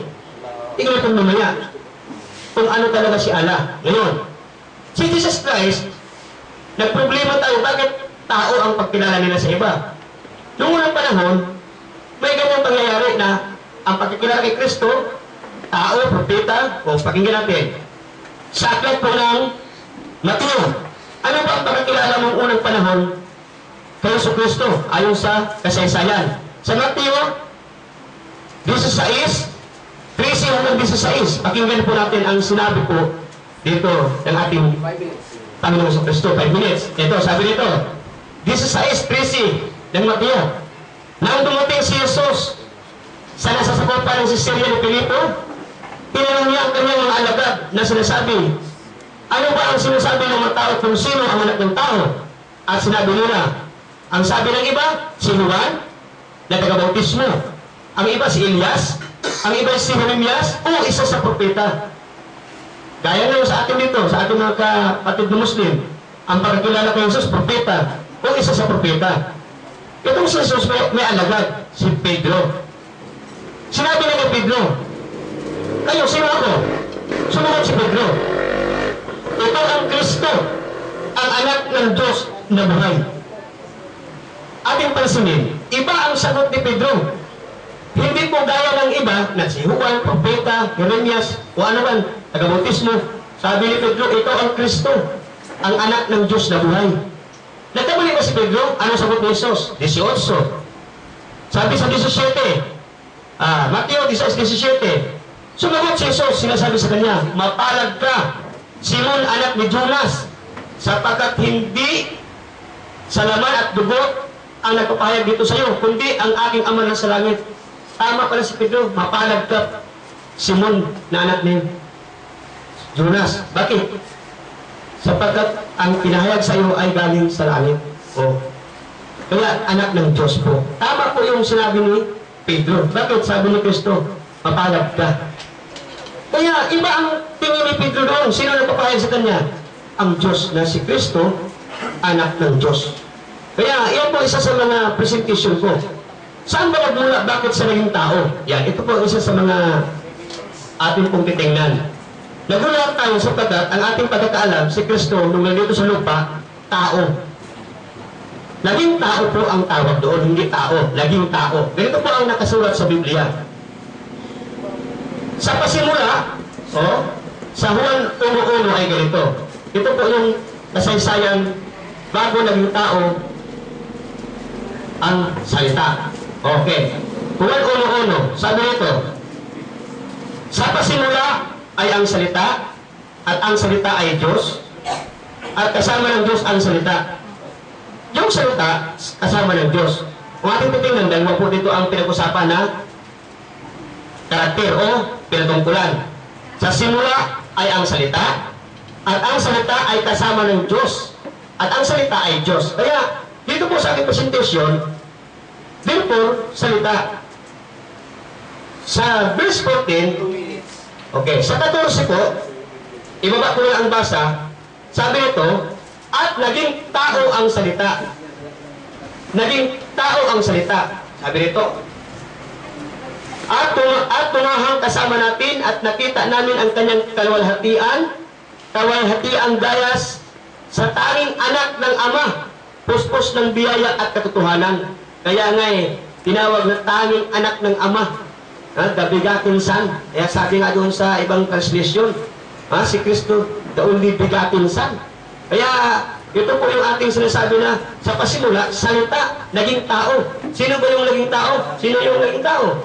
Tingnan natin mamaya kung ano talaga si Allah. Ngayon, si Jesus Christ, nagproblema tayo. Bakit tao ang pagkilala nila sa iba? Noong unang panahon, may ganyang pangyayari na ang pagkikilala kay Kristo, tao, propeta, o pakinggan natin. Sa aklat po ng Mateo, ano ba ang pagkikilala mong unang panahon kay Kristo ayon sa kasaysayan? Sa Mateo 16, 13 hanggang 16, pakinggan po natin ang sinabi po dito ng ating Panginoon sa Kristo. 5 minutes. Ito, sabi dito, 16, 13 ng Mateo. Nang dumating si Jesus sa nasasakupan ng Cesarea de Filipo, tinanong niya ang kanyang mga alagad na sinasabi, ano ba ang sinasabi ng mga tao kung sino ang anak ng tao? At sinabi nila, ang sabi ng iba, si Juan, na taga-bautismo. Ang iba si Elias, ang iba si Jeremias, o isa sa propeta. Gaya nga sa atin dito, sa ating mga kapatid na Muslim, ang pagkakilala kay Jesus, propeta, o isa sa propeta. Itong si Jesus may alagad, si Pedro. Sinabi na kay Pedro, kayo, sino ako? Sumunod si Pedro. Ito ang Kristo, ang anak ng Diyos na buhay. Ating pansinin, iba ang sagot ni Pedro. Hindi po gaya ng iba na si Juan, propeta, Jeremias, o ano man, taga-bautismo. Sabi ni Pedro, ito ang Kristo, ang anak ng Diyos na buhay. Nagkamali ba si Pedro? Ano sagot ni Jesus? 18. Sabi sa 17, Mateo 16:17, sumagot si Jesus, sinasabi sa kanya, mapalad ka, Simon anak ni Jonas, sapagkat hindi sa laman at dugo ang nagpapahayag dito sa iyo, kundi ang aking Ama na sa langit. Tama pala si Pedro, mapalad ka, Simon na anak ni Jonas. Bakit? Sapagkat ang pinahayag sa iyo ay galing sa langit. O, kaya anak ng Diyos po. Tama po yung sinabi ni Pedro. Bakit? Sabi ni Kristo, mapalad ka. Kaya iba ang tingin ni Pedro doon. Sino nagpapahayag sa kanya? Ang Diyos na si Kristo, anak ng Diyos. Kaya yan po isa sa mga presentation ko. Saan ba nagmula? Bakit sa naging tao? Yan, ito po isa sa mga ating pong titingnan. Nagulat tayo sapagkat ang ating pagkakaalam, si Kristo, nung nandito sa lupa, tao. Naging tao po ang tawag doon, hindi tao, naging tao. Ganito po ang nakasulat sa Biblia. Sa pasimula, sa Juan 1:1 ay ganito. Ito po yung kasaysayan bago naging tao ang salita. Okay. Juan 1:1, sabi nito, sa pasimula ay ang salita, at ang salita ay Diyos, at kasama ng Diyos ang salita. Yung salita, kasama ng Diyos. Kung ating titingnan, dahil po dito ang pinag-usapan na karakter o pinatungkulan. Sa simula ay ang salita, at ang salita ay kasama ng Diyos, at ang salita ay Diyos. Kaya, dito po sa ating presentation, therefore, salita. Sa verse 14, okay, sa 14 po, ibaba ko na ang basa, sabi nito, at naging tao ang salita. Naging tao ang salita. Sabi nito, at tumahang kasama natin at nakita namin ang kanyang kalwalhatiang dayas sa tanging anak ng Ama, puspos ng biyaya at katotohanan. Kaya nga tinawag na tanging anak ng Ama, the begotten Son. Kaya sabi nga doon sa ibang translation, si Kristo, the only begotten Son. Kaya ito po yung ating sinasabi na sa pasimula, salita, naging tao. Sino ba yung naging tao? Sino yung naging tao?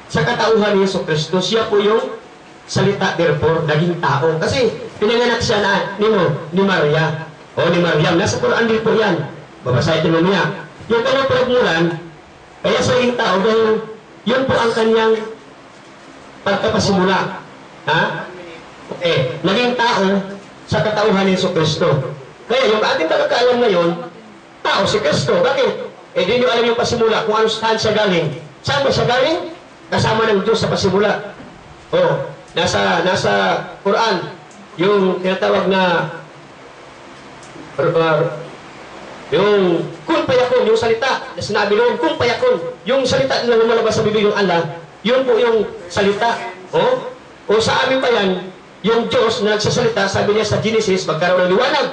Sa katauhan ni Yesu Kristo, siya po yung salita, therefore, naging tao. Kasi pinanganak siya ni Maria. O ni Mariam. Nasa Quran din po yan. Babasahin ito mamaya. Yung kanyang pinagmulan, kaya sa naging tao, dahil yun po ang kanyang pagkapasimula. Naging tao sa katauhan ni Yesu Kristo. Kaya yung ating pagkakaalam ngayon, tao si Kristo. Bakit? Di nyo alam yung pasimula kung saan siya galing. Saan ba siya galing? Kasama ng Diyos sa pasimula. Nasa Quran, yung tinatawag na yung kun payakun, yung salita na sinabi doon, kun payakun, yung salita na lumalabas sa bibig ng Allah, yun po yung salita. O sa amin pa yan, yung Diyos na nagsasalita, sabi niya sa Genesis, magkaroon ng liwanag.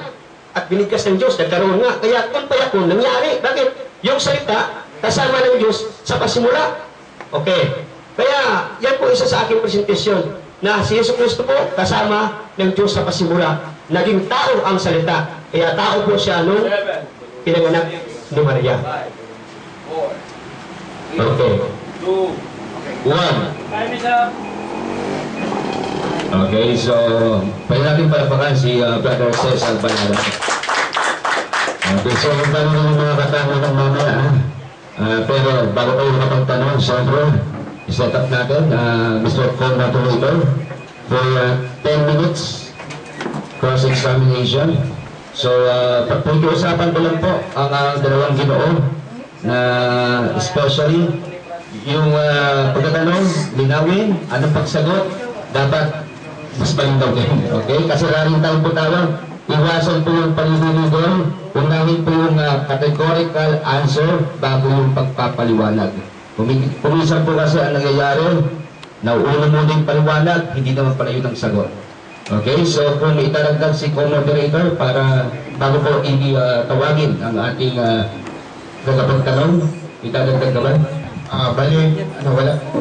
At binigkas ng Diyos, nagkaroon nga. Kaya kun payakun, nangyari. Bakit? Yung salita, kasama ng Diyos sa pasimula. Okay. Kaya, yan po isa sa aking presentasyon na si Yesu Cristo po kasama ng Diyos sa pasimula. Naging tao ang salita. Kaya tao po siya nung pinanganak ni Maria. Okay. 1. Okay, so pwede natin palapakan si Brother Cesar Banala. Okay, so magtanong ng mga katanong ng mamaya. Pero bago tayo makapagtanong, siyempre, iset up natin, Mr. Congratulator for 10 minutes cross-examination. So, pag-usapan ko lang po ang dalawang ginoo na especially yung pagkatanong, linawin, anong pagsagot, dapat mas malindaw din. Okay? Kasi raring tayong putawang, iwasan po yung palilinigol, unahin po yung categorical answer bago yung pagpapaliwanag. Kumisan po kasi ang nangyayari, nauuna muna yung paliwanag, hindi naman pala yun ang sagot. Okay? So, kung itaragdag si co-moderator para bago po tawagin ang ating tagapagtanong, itaragdag ka ba?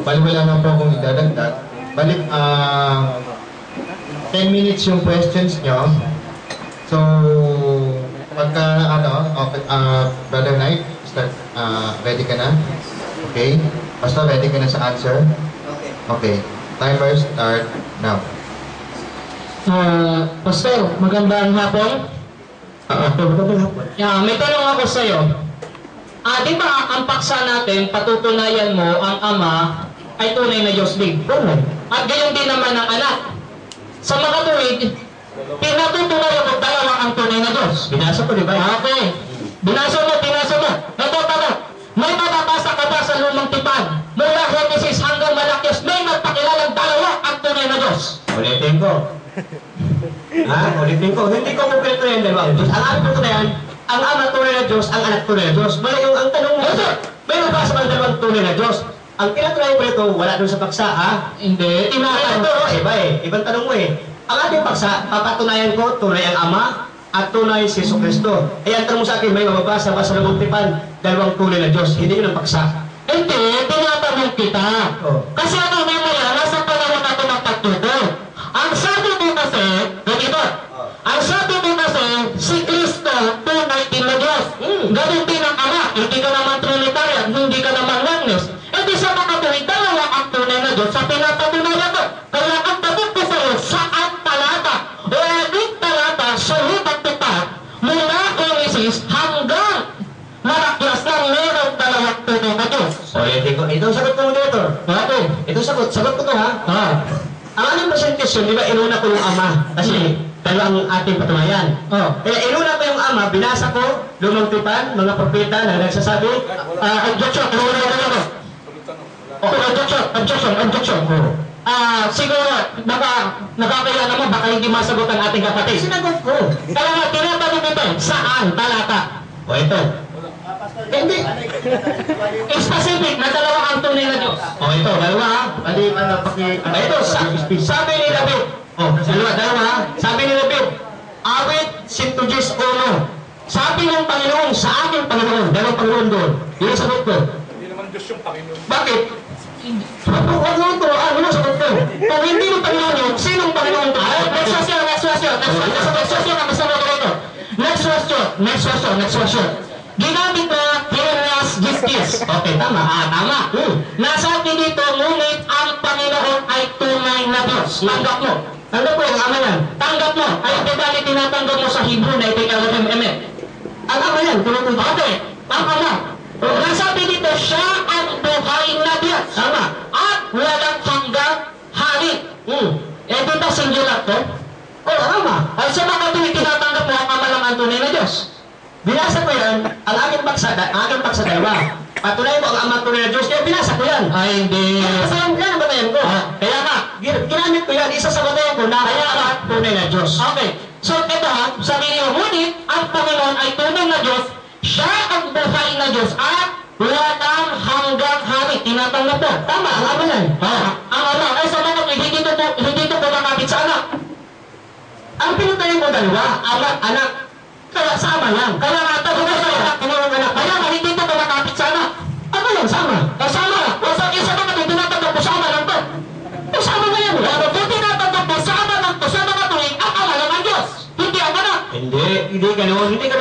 Wala nga po akong idadagdag. Balik, 10 minutes yung questions nyo. So, pagka, okay, Brother Knight, start, ready ka na? Okay. Basta ready ka na sa answer? Okay. Timer start now. Pastor, magandang hapon. Magandang hapon. May tanong ako sa iyo. Di ba ang paksa natin, patutunayan mo ang Ama ay tunay na Diyos din? At gayon din naman ang anak. Sa mga tuwid, pinatutunayan mo dalawa ang tunay na Diyos. Binasa ko, di ba? Okay. Binasa mo. Ito tanong. May mababasa ka ba sa lumang tipan? Mula Genesis hanggang Malakias, may magpakilalang dalawa ang tunay na Diyos. Ulitin ko. Ulitin ko. Hindi ko kumpleto yan, dalawang Diyos. Ang aking tutunayan, ang Ama tunay na Diyos, ang anak tunay na Diyos. Mali yung ang tanong mo, may mabasa bang dalawang tunay na Diyos? Ang pinatunayan ko nito, wala doon sa paksa, ha? Hindi. Tinatanong. Iba eh. Ibang tanong mo eh. Ang ating paksa, papatunayan ko, tunay ang Ama at tunay si Yesu Cristo. Ang tanong mo sa akin, may mababasa ba sa lumang tipan, dalawang tunay na Diyos? Hindi yun ang paksa. Hindi, tinatanong kita. Kasi mamaya, nasa panahon natin ng pagtuto. Ang sabi mo kasi, ganito, ang sabi mo kasi, si Kristo, tunay din na Diyos. Ganun din ang Ama, hindi ka naman Trinitarian, hindi ka naman oneness. E di sa mga tuwid, dalawa ang tunay na Diyos sa pinapatunayan ko. Kaya ang tanong ko sa'yo, saan talata? O anong talata sa lumang tipan, mula Genesis hanggang Malakias na meron dalawang tunay na Diyos? Ulitin ko. Ito ang sagot ko mo dito. Okay. Ito sagot ko to, ha? Ang ating presentasyon, di ba, inuna ko yung Ama. Kasi, dalawang ating patunayan. Kaya inuna ko yung Ama, binasa ko, lumang tipan, mga propeta na nagsasabi, objection. Siguro, nakakaya naman, baka hindi masagot ang ating kapatid. Sinagot ko. Kaya nga, tinatanong ito, saan talata? O ito. Hindi. Specific na dalawa ang tunay na Diyos. O ito, dalawa, ha? Ito, sabi ni David. Dalawa, ha? Sabi ni David, awit sintugis uno. Sabi ng Panginoon sa aking Panginoon, dalawang Panginoon doon. Yun ang sagot ko. Hindi naman Diyos yung Panginoon. Bakit? Huwag mo ito, ano ang sagot ko? Kung hindi ng Panginoon yun, sinong Panginoon ito? Next question. Ginamit na Jeremias Gistis. Okay, tama. Tama. Nasabi dito, ngunit ang Panginoon ay tunay na Diyos. Tanggap mo. Tanggap ko yung Ama yan. Tanggap mo. Ay, bali tinatanggap mo sa Hebrew na ito yung Ang Ama yan, tuloy-tuloy. Okay. Ang Ama. Nasabi dito, siya ang buhay na Diyos. Tama. At walang hanggang hari. Dito singular to. Tama. Ay, sa mga tuwid, tinatanggap mo ang Ama lang ang tunay na Diyos. Binasa ko yan, ang aking paksa dalawa. Patunayan mo ang Ama tunay na Diyos, kaya binasa ko yan. Ay, hindi. Kasi yan ang batayan ko. Kaya nga, Ginamit ko yan, isa sa batayan ko na kaya ang tunay na Diyos. okay. So, ito ha, sabi niyo, ngunit ang Panginoon ay tunay na Diyos, siya ang buhay na Diyos, at walang hanggang hari. Tinatanggap mo. Tama, ang Ama yan. Ang Ama, ay sa mga hindi ito kumakapit sa anak. Ang pinutayan ko dalawa, Ama, anak. Kaya sa Ama yan. Kaya nga, ito ko sa anak. Kaya nga, hindi ito kumakapit sa anak. Ama yan, sama. Kasama. O sa isa naman, tinatanggap mo sa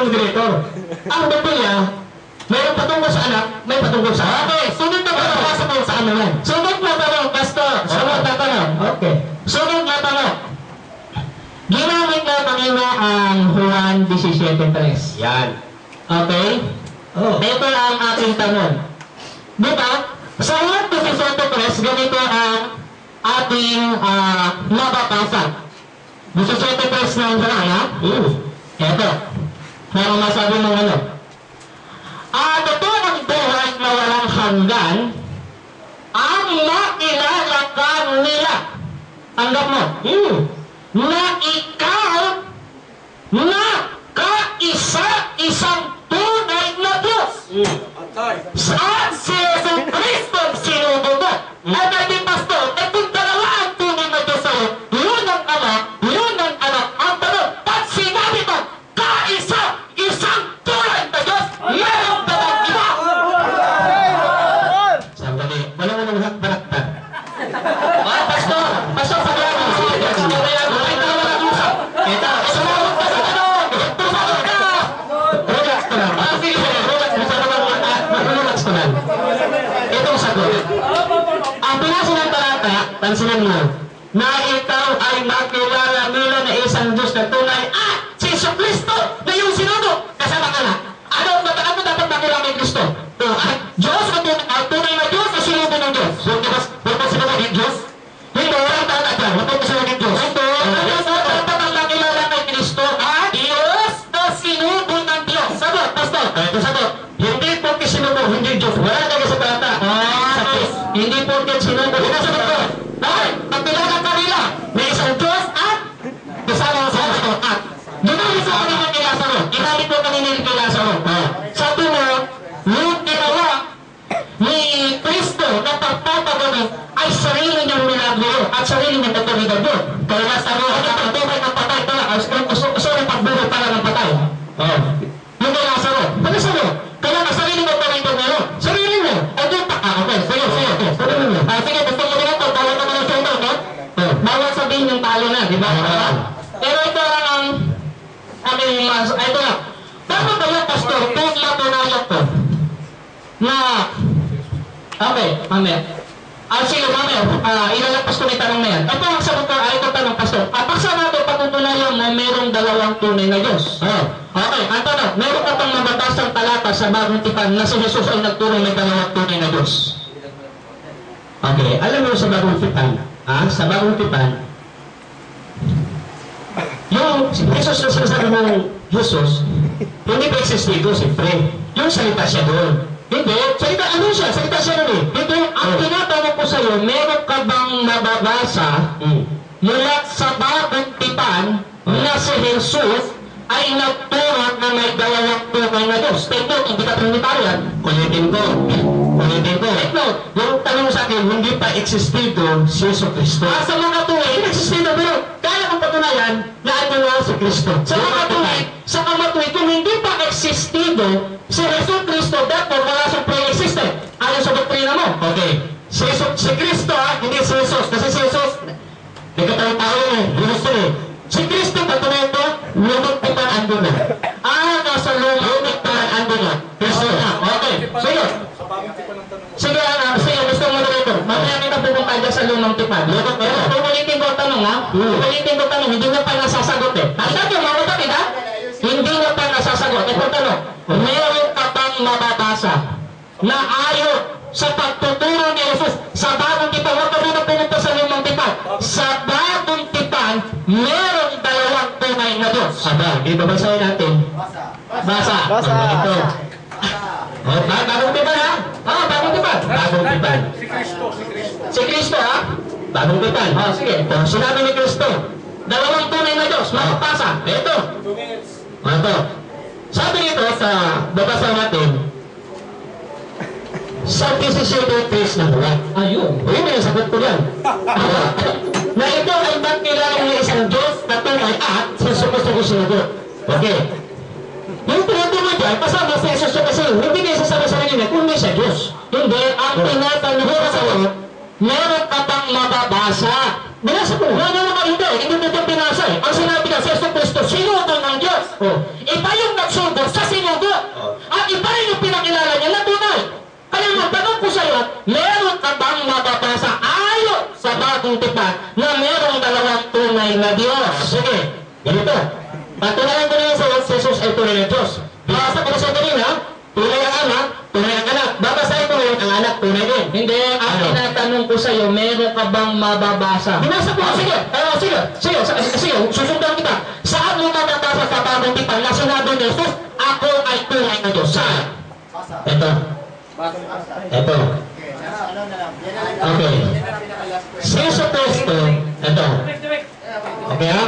moderator. Ang Biblia, mayroon patungkol sa anak, may patungkol sa anak. Okay, sunod na tanong. Sa ano yan? Sunod na tanong, Pastor. Sunod na tanong. Okay. Sunod na tanong. Ginamit na kanina ang Juan 17:3. Yan. Okay? Oh. Ito ang ating tanong. Di ba? Sa Juan 17:3, ganito ang ating mababasa. 17:3 na ang tanong, ha? Ito. Meron masabi mong ano? Ito ang buhay na walang hanggan ang makilala ka nila. Tanggap mo? Na ikaw na kaisa-isang tunay na Diyos. Saan si Jesus Cristo sinubo mo? At hindi pastor, itong dalawa ang tunay na Diyos sa'yo. Yun ang Ama, yun ang Anak. Ang tanong, pag sinabi mo, kaisa-isang tunay na Diyos, meron ka bang iba? Sandali. Walang balaktan. Pastor, paglalang mo siya. Ay, tawa na usap. Ito. Sumagot ka sa tanong. Sumagot ka. Relax ka lang. Sige, relax. Relax ka lang. Itong sagot. Ang pinasa ng talata, Tansinan mo. na ikaw ay makilala nila na isang Diyos na tunay at si Jesucristo na yung sinugo kasama ka na. Ano dapat makilala ng Kristo? Diyos ang tunay na Diyos o sinugo ng Diyos? Huwag sila maging Diyos? Hindi, walang tala dyan. Huwag sila maging Diyos. Dapat ang makilala ng Kristo at Diyos na sinugo ng Diyos. Sagot, Pastor. Ito sagot. Hindi porke sinubo, hindi Diyos. Wala talaga sa talata. Hindi porke sinugo. Hindi sagot ko. Ay, pagkilala ka nila may isang Diyos at kasama sa ito at ginamit sa kanina kay Lazaro. Ginamit mo kanina kay Lazaro. Sabi mo, yung ginawa ni Kristo na pagpapagaling ay sarili niyang milagro at sarili niyang pagpapagaling. Kaya Lazaro, ang pagpapagaling ng patay pala. Gusto ng pagbuho para ng patay. Yung kay Lazaro. Ano sa'yo? Kaya na sarili mo pa rin ito ngayon. Sarili mo. Ay, doon pa. Okay, sa'yo. Sarili mo. Sige, gusto mo rin ito. Bawal naman ang sa'yo, no? Bawal sabihin yung talo na, di ba? Pero ito lang ang aming mas... Ito lang. Dapat ba yung pastor, kung matunayan ko na... Okay, mamaya. Sige, mamaya. Ilalagpas ko may tanong na yan. Ito ang sagot ko, ito tanong, pastor. Paksa natin patutunayan na mayroong dalawang tunay na Diyos. Okay, ang tanong, meron ka pang mabatasang talata sa bagong tipan na si Jesus ay nagturo may dalawang tunay na Diyos. Okay, alam mo sa bagong tipan, sa bagong tipan, yung si Jesus na sinasabi ng Jesus, hindi pa existido, siyempre. Yung salita siya doon. Hindi, ano siya? Salita siya nun eh. Hindi, ang tinatanong ko sa'yo, meron ka bang mababasa mula sa bagong tipan na si Jesus ay nagturo na may dalawang tunay na Diyos? Take note, hindi ka Trinitarian. Ulitin ko. Take note, Yung tanong sa akin, hindi pa existido si Yeso Cristo. sa mga tunay, hindi existido, pero kaya kong patunayan na ano nga si Kristo. Sa mga tunay, kung hindi pa existido si Jesus Cristo, dapat wala siyang pre-existent. Ayon sa doktrina mo. Okay. Si Kristo hindi si Jesus. Kasi si Jesus, nagkataon-tao yun eh. Gusto eh. Si Kristo, patunayan ko, lumang tipan ando na. Nasa lumang tipan ando na. Kristo na. Okay. Sige. Sige, gusto mo na rito. Mamaya kita pupunta dyan sa lumang tipan. Ulitin ko ang tanong, ha? Ulitin ko ang tanong, hindi na pa nasasagot eh. Hanggang yung mga kapit, ha? Hindi na pa nasasagot. Ito tanong, meron ka bang mababasa na ayaw sa pagtuturo ni Jesus sa bagong tipan? Huwag ka muna pumunta sa lumang tipan. Sa bagong tipan, meron dalawang tunay na Diyos. Ibabasahin natin. Basa. Ito. Bagong tipan, ha? Bagong tipan. Bagong tipan. Si Kristo, ha? Bagong tipan. Sige. Sinabi ni Kristo, dalawang tunay na Diyos. Makapasa. Ito. Ito. Sabi nito sa babasa natin, sa 17:3 ng Juan. Ayun. Yun yung sagot ko yan. Na ito ay magkilala ng isang Diyos na tunay at susunod. Okay. Yung tinuturo dyan, kasama si Jesus kasi hindi niya sasabi sa kanila kung may siya Diyos. Hindi. Ang tinatanong ko sa iyo, meron ka bang mababasa? Binasa ko. Wala naman hindi mo ito binasa eh. Ang sinabi na si Yesu Cristo, sinugo ng Diyos. Iba yung nagsugo sa sinugo. At iba rin yung pinakilala niya na tunay. Kaya magtanong ko sa'yo, meron ka bang mababasa ayon sa bagong tipan na merong dalawang tunay na Diyos? Sige, ganito. Patunayan ko na sa Jesus ay tunay na Diyos. Binasa ko na sa kanina, tunay ang Ama, tunay ang Anak. Babasahin ko ngayon ang Anak, tunay din. Hindi, ang tinatanong ko sa'yo, meron ka bang mababasa? Binasa ko, sige, susundan kita. Saan mo mababasa sa bagong tipan na sinabi ni Jesus, ako ay tunay na Diyos? Saan? Ito. Okay. Si Jesus Cristo, Ito. Okay ha?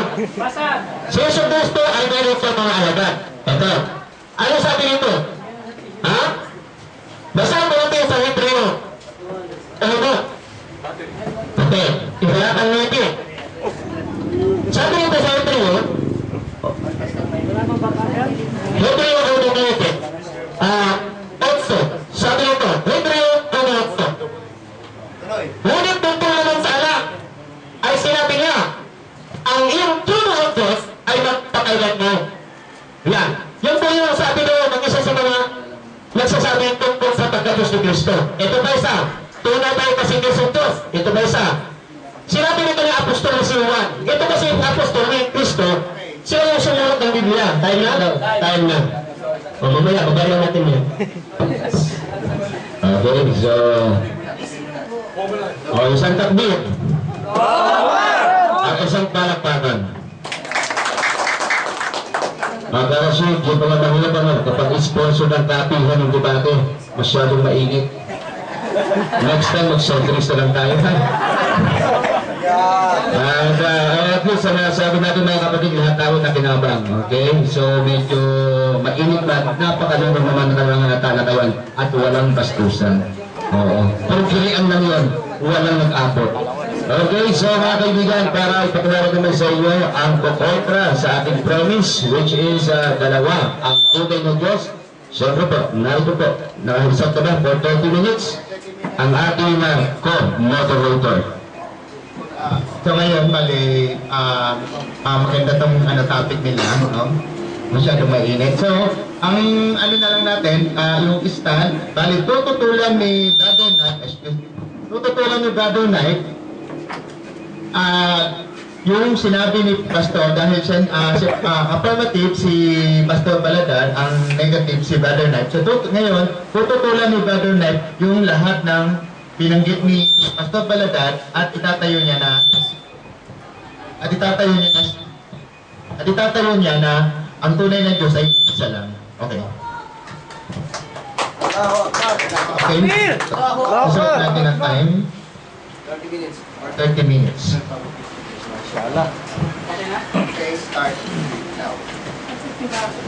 si Jesus Cristo ay meron sa mga alagad. Ito. Ano sabi nito? Ha? Basahin mo natin sa Hebreo. Ano ba? Okay. Ibalatan natin. Sabi nito sa Hebreo, Hebreo 8. Sabi nito, Hebreo 8. Ngunit tungkol naman sa anak, ay sinabi niya, ang iyong tunay ng Diyos ay magpakailan mo. Yan. Yung po yung sabi doon ng isa sa mga nagsasabi tungkol sa pagka-Diyos ni Kristo. Ito ba isa? Tunay tayo kasi Diyos. Ito ba isa? Sinabi nito ng apostol na si Juan. Ito kasi yung apostol ni Kristo, sila yung sumunod ng Biblia. Time na? Time na. O mamaya, babayan natin yan. Okay, so... isang takbir. At isang palakpakan. Magkakasunod, yung mga mahirap kapag sponsor ng kapihan ng debate, masyadong mainit. Next time, mag-centrist na lang tayo, ha? And at least, sabi natin mga kapatid, lahat tayo nakinabang. Okay? So, medyo mainit na, napakalunog naman ng mga talakayan at walang bastusan. Oo. Pero kirian lang yun, walang nag-abot. Okay, so mga kaibigan, para ipakilala naman sa inyo ang kukontra sa ating promise, which is dalawa, ang tunay ng Diyos. Siyempre po, narito po, nakahisap ka ba for 30 minutes, ang ating co-moderator. So ngayon, mali, maganda tong topic nila, no? Masyadong mainit. So, ang ano na lang natin, yung stand, bali, tututulan ni Brother Knight, yung sinabi ni Pastor, dahil affirmative si Pastor Baladar, ang negative si Brother Knight. So, ngayon, tututulan ni Brother Knight yung lahat ng binanggit ni Pastor Baladar at itatayo niya na ang tunay na Diyos ay isa lang. Okay. Okay. Susunod natin ang time. 30 minutes. Okay, start now.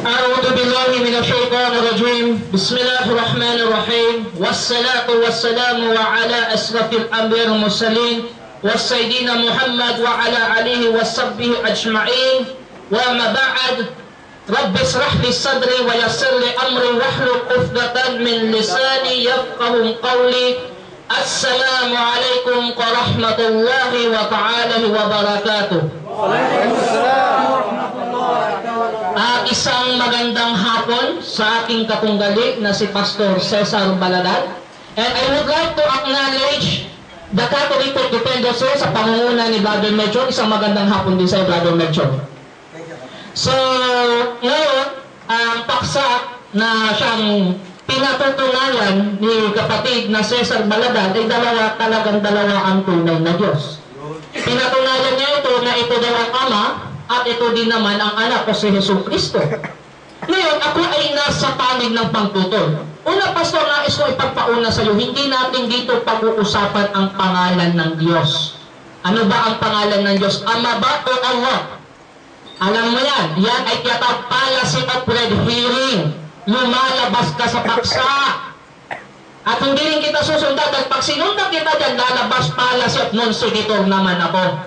أعوذ بالله من الشيطان الرجيم بسم الله الرحمن الرحيم والصلاة والسلام على أشرف الأنبياء والمرسلين والسيدنا محمد وعلى آله وصحبه أجمعين وما بعد رب اشرح لي صدري ويسر لي أمري واحلل عقدة من لساني يفقه قولي السلام عليكم ورحمة الله وتعالى وبركاته. Isang magandang hapon sa aking katunggali na si Pastor Cesar Baladar. And I would like to acknowledge the Catholic Dependency sa pangunguna ni Brother Melchor. Isang magandang hapon din sa Brother Melchor. So, ngayon, ang paksa na siyang pinatutunayan ni kapatid na Cesar Baladar ay talagang dalawa ang tunay na Diyos. Pinatunayan niya ito na ito daw ang Ama at ito din naman ang anak ko si Jesu Cristo. Ngayon, ako ay nasa panig ng pangtutol. Una, Pastor, nais ko ipagpauna sa iyo, hindi natin dito pag-uusapan ang pangalan ng Diyos. Ano ba ang pangalan ng Diyos? Ama ba o Allah? Alam mo yan, yan ay tiyatawag policy of red hearing. Lumalabas ka sa paksa. At hindi rin kita susundan. At pag sinundan kita dyan, lalabas policy of non-sequitur naman ako.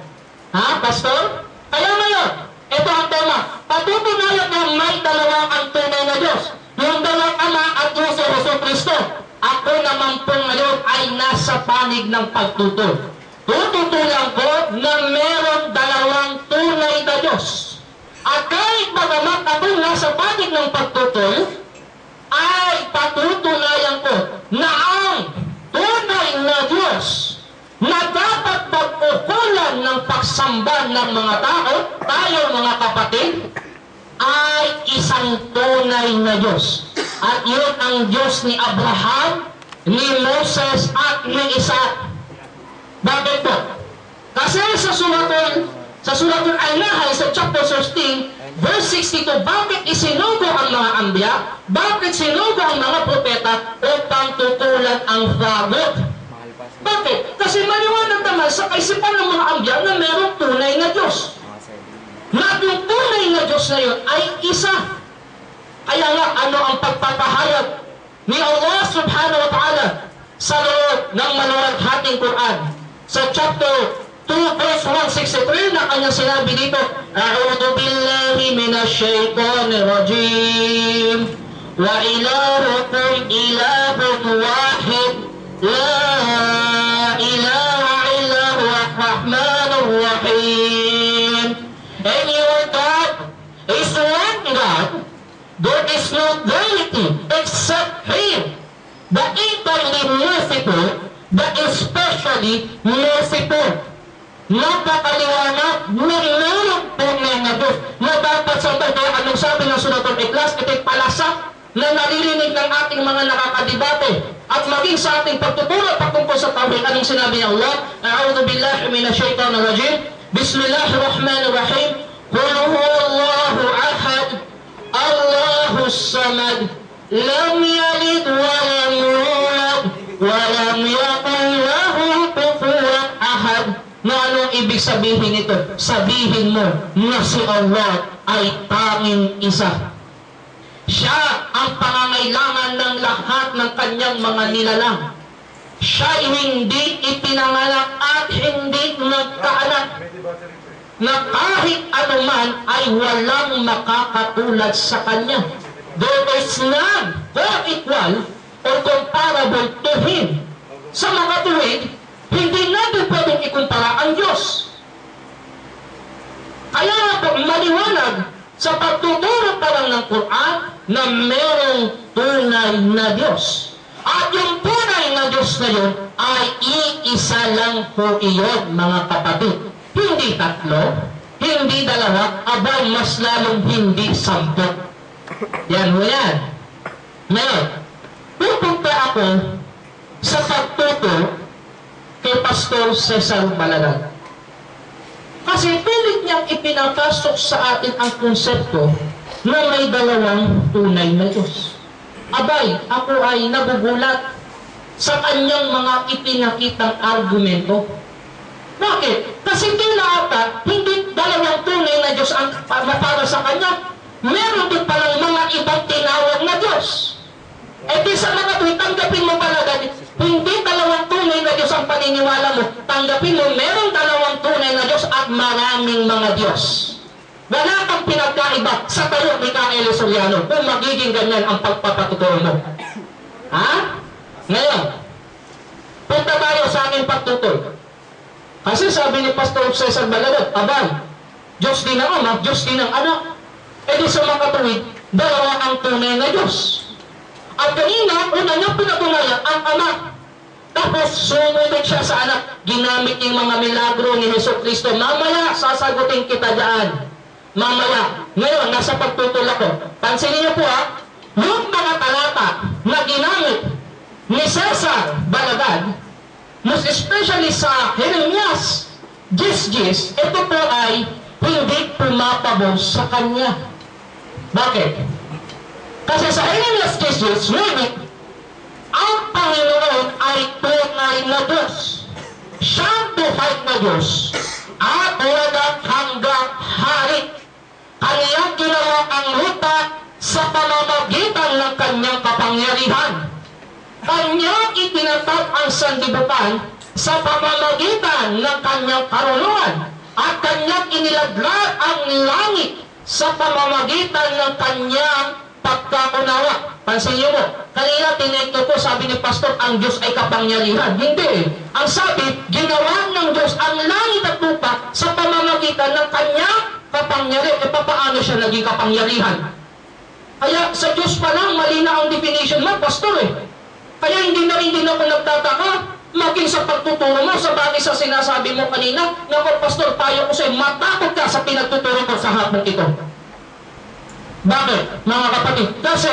Ha, Pastor? Kaya ngayon, ito ang tema. Patutunayan na may dalawa ang tunay na Diyos. Yung dalawang Ama at Diyos o Jesu Cristo. Ako naman po ngayon ay ay nasa panig ng pagtutol. Tututulan ko na merong dalawang tunay na Diyos. At kahit bagamat ako'y nasa panig ng pagtutol, ay patutunayan ko na ang tunay na Diyos na dapat pag-ukulan ng pagsamba ng mga tao, tayo mga kapatid, ay isang tunay na Diyos. At yun ang Diyos ni Abraham, ni Moses, at ni Isaac. Bakit po? Kasi sa suratul Al-Nahl, sa chapter 16, verse 62, bakit isinugo ang mga ambya? Bakit sinugo ang mga propeta upang tutulan ang fagot? Bakit? Kasi maliwanag naman sa kaisipan ng mga ambya na mayroong tunay na Diyos. Na yung tunay na Diyos na yun ay isa. Kaya nga, ano ang pagpapahayag ni Allah subhanahu wa ta'ala sa loob ng maluwalhating Quran? Sa chapter 2 verse 163 na kanyang sinabi dito, A'udhu billahi minash shaitanir rajim wa ilahukum ilahun wahid la ilaha illa huwa ar-rahmanur rahim. And your God is one God. There is no deity except Him, the entirely merciful, the especially merciful. Napakaliwanag, mayroong tunay na Diyos na dapat sambahin. Kaya anong sabi ng Suratul Ikhlas, ito'y palasak na naririnig ng ating mga nakakadibate at maging sa ating pagtutulong patungkol sa tawhid. Anong sinabi ng Allah? A'udhu billahi minash shaitanir rajim. Bismillahirrahmanirrahim. Qul huwallahu ahad, Allahus samad, lam yalid wa lam yulad wa lam yakul lahu kufuwan ahad. Na anong ibig sabihin nito? Sabihin mo na si Allah ay tanging isa. Siya ang pangangailangan ng lahat ng kanyang mga nilalang. Siya hindi ipinanganak at hindi nagkaanak. Na kahit anuman ay walang makakatulad sa kanya. There is none co-equal or comparable to Him. Sa mga tuwid, hindi natin pwedeng ikumpara ang Diyos. Kaya nga po, maliwanag sa pagtuturo pa lang ng Quran na merong tunay na Diyos. At yung tunay na Diyos na yun ay iisa lang po iyon, mga kapatid. Hindi tatlo, hindi dalawa, abay mas lalong hindi 10. Yan mo yan. Ngayon, pupunta ako sa pagtuturo kay Pastor Cesar Balagan. Kasi pilit niyang ipinapasok sa atin ang konsepto na may dalawang tunay na Diyos. Abay, ako ay nagugulat sa kanyang mga ipinakitang argumento. Bakit? Kasi tila ata, hindi dalawang tunay na Diyos ang para sa kanya. Meron din palang mga ibang tinawag na Diyos. E di sa mga tuwid, tanggapin mo pala, hindi dalawang tunay na Diyos ang paniniwala mo. Tanggapin mo, merong dalawang tunay na Diyos at maraming mga Diyos. Wala kang pinagkaiba sa tayo ni Kael Soriano kung magiging ganyan ang pagpapatutuo mo. Ha? Ngayon, punta tayo sa aking pagtutuo. Kasi sabi ni Pastor Cesar Balagot, abay, Diyos din ang Ama, Diyos din ang Anak. E di sa mga tuwid, dalawa ang tunay na Diyos. At kanina, una niya pinatunayan ang Ama. Tapos, sumunod siya sa Anak. Ginamit yung mga milagro ni Jesucristo. Mamaya, sasagutin kita dyan. Mamaya. Ngayon, nasa pagtutulak ko. Pansinin niyo po ha, yung mga talata na ginamit ni Cesar Balagan, most especially sa Jeremias 10:10, ito po ay hindi pumapabor sa kanya. Bakit? Kasi sa Jeremias 10:10, ngunit ang Panginoon ay tunay na Diyos. Siyang buhay na Diyos at walang hanggang hari. Kanyang ginawa ang ruta sa pamamagitan ng kanyang kapangyarihan. Kanyang itinatag ang sanlibutan sa pamamagitan ng kanyang karunungan at kanyang inilaglag ang langit sa pamamagitan ng kanyang pagkaunawa. Pansin niyo mo, kanina tinake ko po, sabi ni Pastor, ang Diyos ay kapangyarihan. Hindi. Ang sabi, ginawa ng Diyos ang langit at lupa sa pamamagitan ng kanyang kapangyarihan. E paano siya naging kapangyarihan? Kaya sa Diyos pa lang, mali na ang definition mo, Pastor eh. Kaya hindi na ako nagtataka, maging sa pagtuturo mo, sa bagay sa sinasabi mo kanina, naku, Pastor, payo ko sa'yo, matakot ka sa pinagtuturo ko sa hapong ito. Bakit, mga kapatid? Kasi,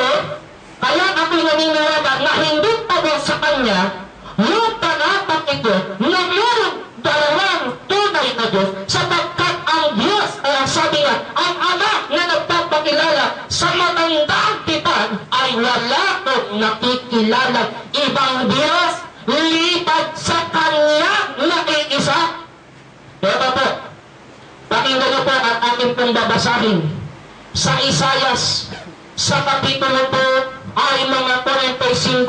kaya ako'y naniniwala na hindi pagod sa kanya yung panatang ito na mayroong dalawang tunay na Diyos sapagkat ang Diyos, ay sabi nga, ang Ama na nagpapakilala sa matandang tipan ay wala kong nakikilala ibang Diyos lipat sa kanya na iisa. Ito po, pakinggan niyo po ang aking pong babasahin sa Isayas sa kapitulo po ay mga 45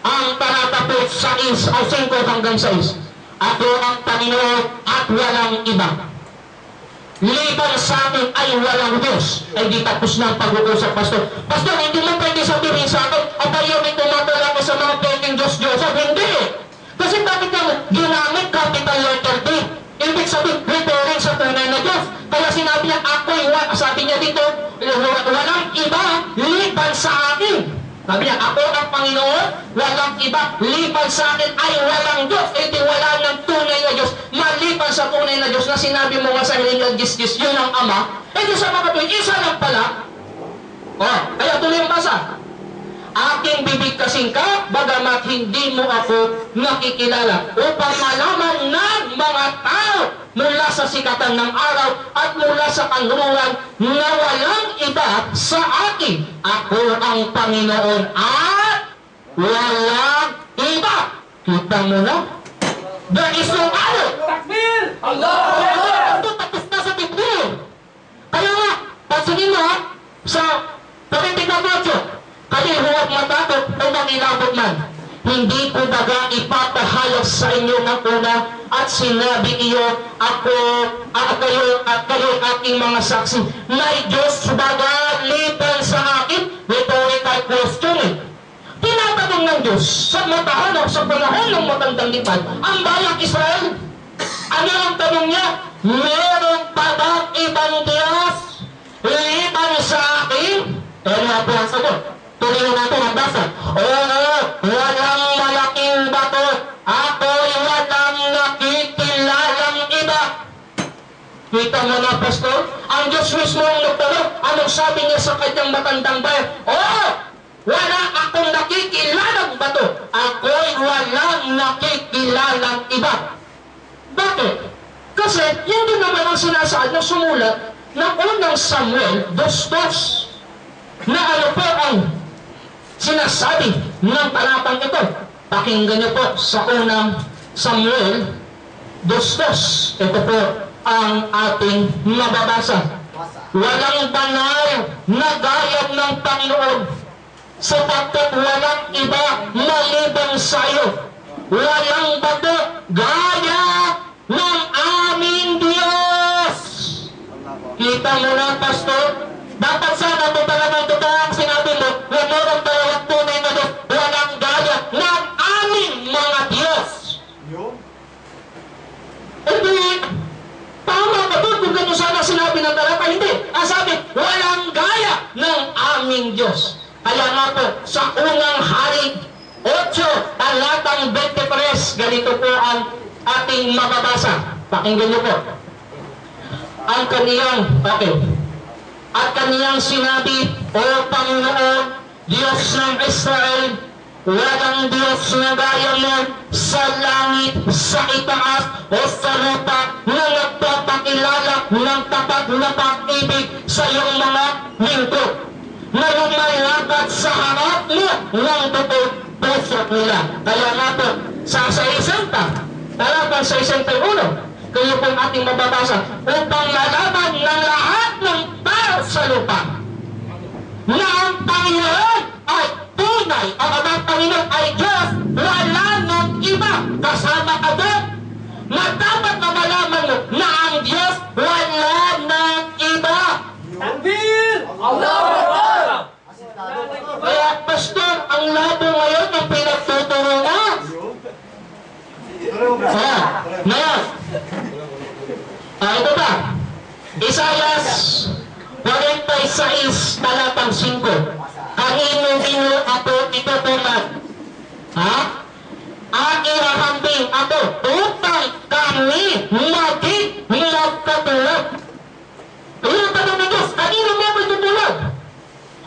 ang talata po 6 o 5 hanggang 6. Ako ang Panginoon at walang iba. Liban sa akin ay walang Diyos. Ay di tapos na ang pag-uusap, Pastor. Pastor, hindi mo pwede sabihin sa akin at ayaw may tumatala ko sa mga peking Diyos-Diyos. Hindi. Kasi bakit ka ginamit capital letter D? Ibig sabihin, referring sa tunay na Diyos. Kaya sinabi niya, ako'y sabi niya dito, walang iba liban sa akin. Sabi niya, ako ang Panginoon, walang iba liban sa akin ay walang Diyos. Ito wala ng tunay na Diyos, maliban sa tunay na Diyos na sinabi mo nga sa Hilingal Gisgis, yun ang Ama. Ito sa mga tuwing, isa lang pala. Kaya tuloy ang basa. Aking bibigkasin ka, bagamat hindi mo ako nakikilala, upang malaman ng mga tao mula sa sikatan ng araw at mula sa kanlungan na walang iba sa akin. Ako ang Panginoon at walang iba. Kita mo na? There is no other. Takbir! Allah! Ito tapos na sa Biblia. Kaya nga, pansinin mo sa Pagkating 8, kaya huwag matakot o mangilabot man. Hindi ko baga ipapahayag sa inyo ng una at sinabi iyo kayo aking mga saksi. May Diyos baga liban sa akin? Rhetorical question. Tinatanong ng Diyos sa panahon ng matandang lipan ang bayang Israel. Ano ang tanong niya? Meron pa bang ibang Diyos liban sa akin? Ano po ang sagot? Tuloy natin ang basa. Oo, walang malaking bato. Ako'y walang nakikilalang iba. Kita mo na, Pastor? Ang Diyos mismo ang nagtanong. Anong sabi niya sa kanyang matandang bayan? Oo, wala akong nakikilalang bato. Ako'y walang nakikilalang iba. Bakit? Kasi hindi naman ang sinasaad na sumulat ng unang Samuel 2:2 na ano po ang sinasabi ng talatang ito. Pakinggan niyo po sa unang Samuel 2:2. Ito po ang ating mababasa. Walang banal na gayam ng Panginoon, sapagkat walang iba maliban sa iyo. Walang bato gaya ng aming Diyos. Kita mo na, Pastor? Dapat sana ito talagang totoo ang sinabi mo na meron dalawang tunay na Diyos, walang gaya ng aming mga Diyos. Hindi, tama ba ito kung gano'n sana sinabi ng talata? Hindi. Ang sabi, walang gaya ng aming Diyos. Kaya nga po, sa unang Hari 8, talatang 23, ganito po ang ating mababasa. Pakinggan niyo po. Ang kaniyang, at kaniyang sinabi, O Panginoon, Diyos ng Israel, walang Diyos na gaya mo sa langit, sa itaas, o sa lupa na nagpapakilala ng tapat na pag-ibig sa iyong mga lingkod, na lumalakad sa harap mo ng totoong puso nila. Kaya nga po, sa 60, talatang 61, kayo pong ating mababasa, upang malaman ng lahat ng tao sa lupa na ang Panginoon ay tunay, ang amang Panginoon ay Diyos, wala ng iba kasama ka doon. Na dapat na malaman mo na ang Diyos wala ng iba. Takbir! Allah! Isayas 46 talatang 5. Kanino ninyo ako itutunan? Ha? Ang ihahambing ako upang kami maging magkatulad. Ayun ang tanong ng Diyos, kanino mo ako itutulad?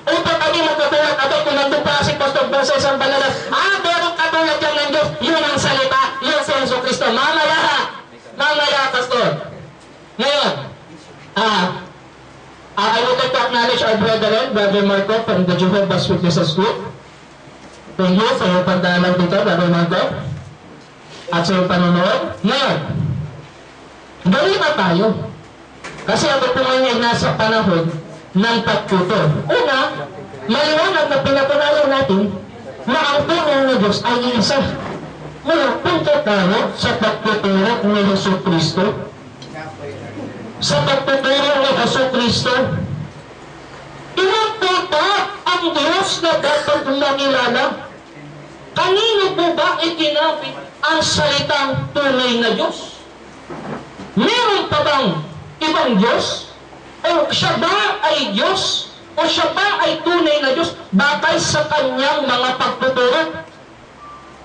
Upang kami magkatulad. At kung nandun pa si Pastor Francis ang balalas, meron katulad yan ng Diyos, yun ang salita, yun si Yesu Cristo. Mamaya, Pastor. Ngayon, I would like to acknowledge our brethren, Brother Marco from the Jehovah's Witnesses Group. Thank you sa iyong pagdalaw dito, Brother Marco. At sa iyong panonood. Ngayon, gawin na tayo. Kasi ako po ngayon ay nasa panahon ng pagtuto. Una, maliwanag na pinatunayan natin na ang tunay na Diyos ay isa. Ngayon, punta tayo sa pagtuturo ni Yesu Cristo. Sa pagtuturo ni Yesu Cristo, ilang po ba ang Diyos na dapat makilala? Kanino po ba itinapit ang salitang tunay na Diyos? Meron pa bang ibang Diyos? O siya ba ay Diyos? O siya ba ay tunay na Diyos batay sa kanyang mga pagtuturo?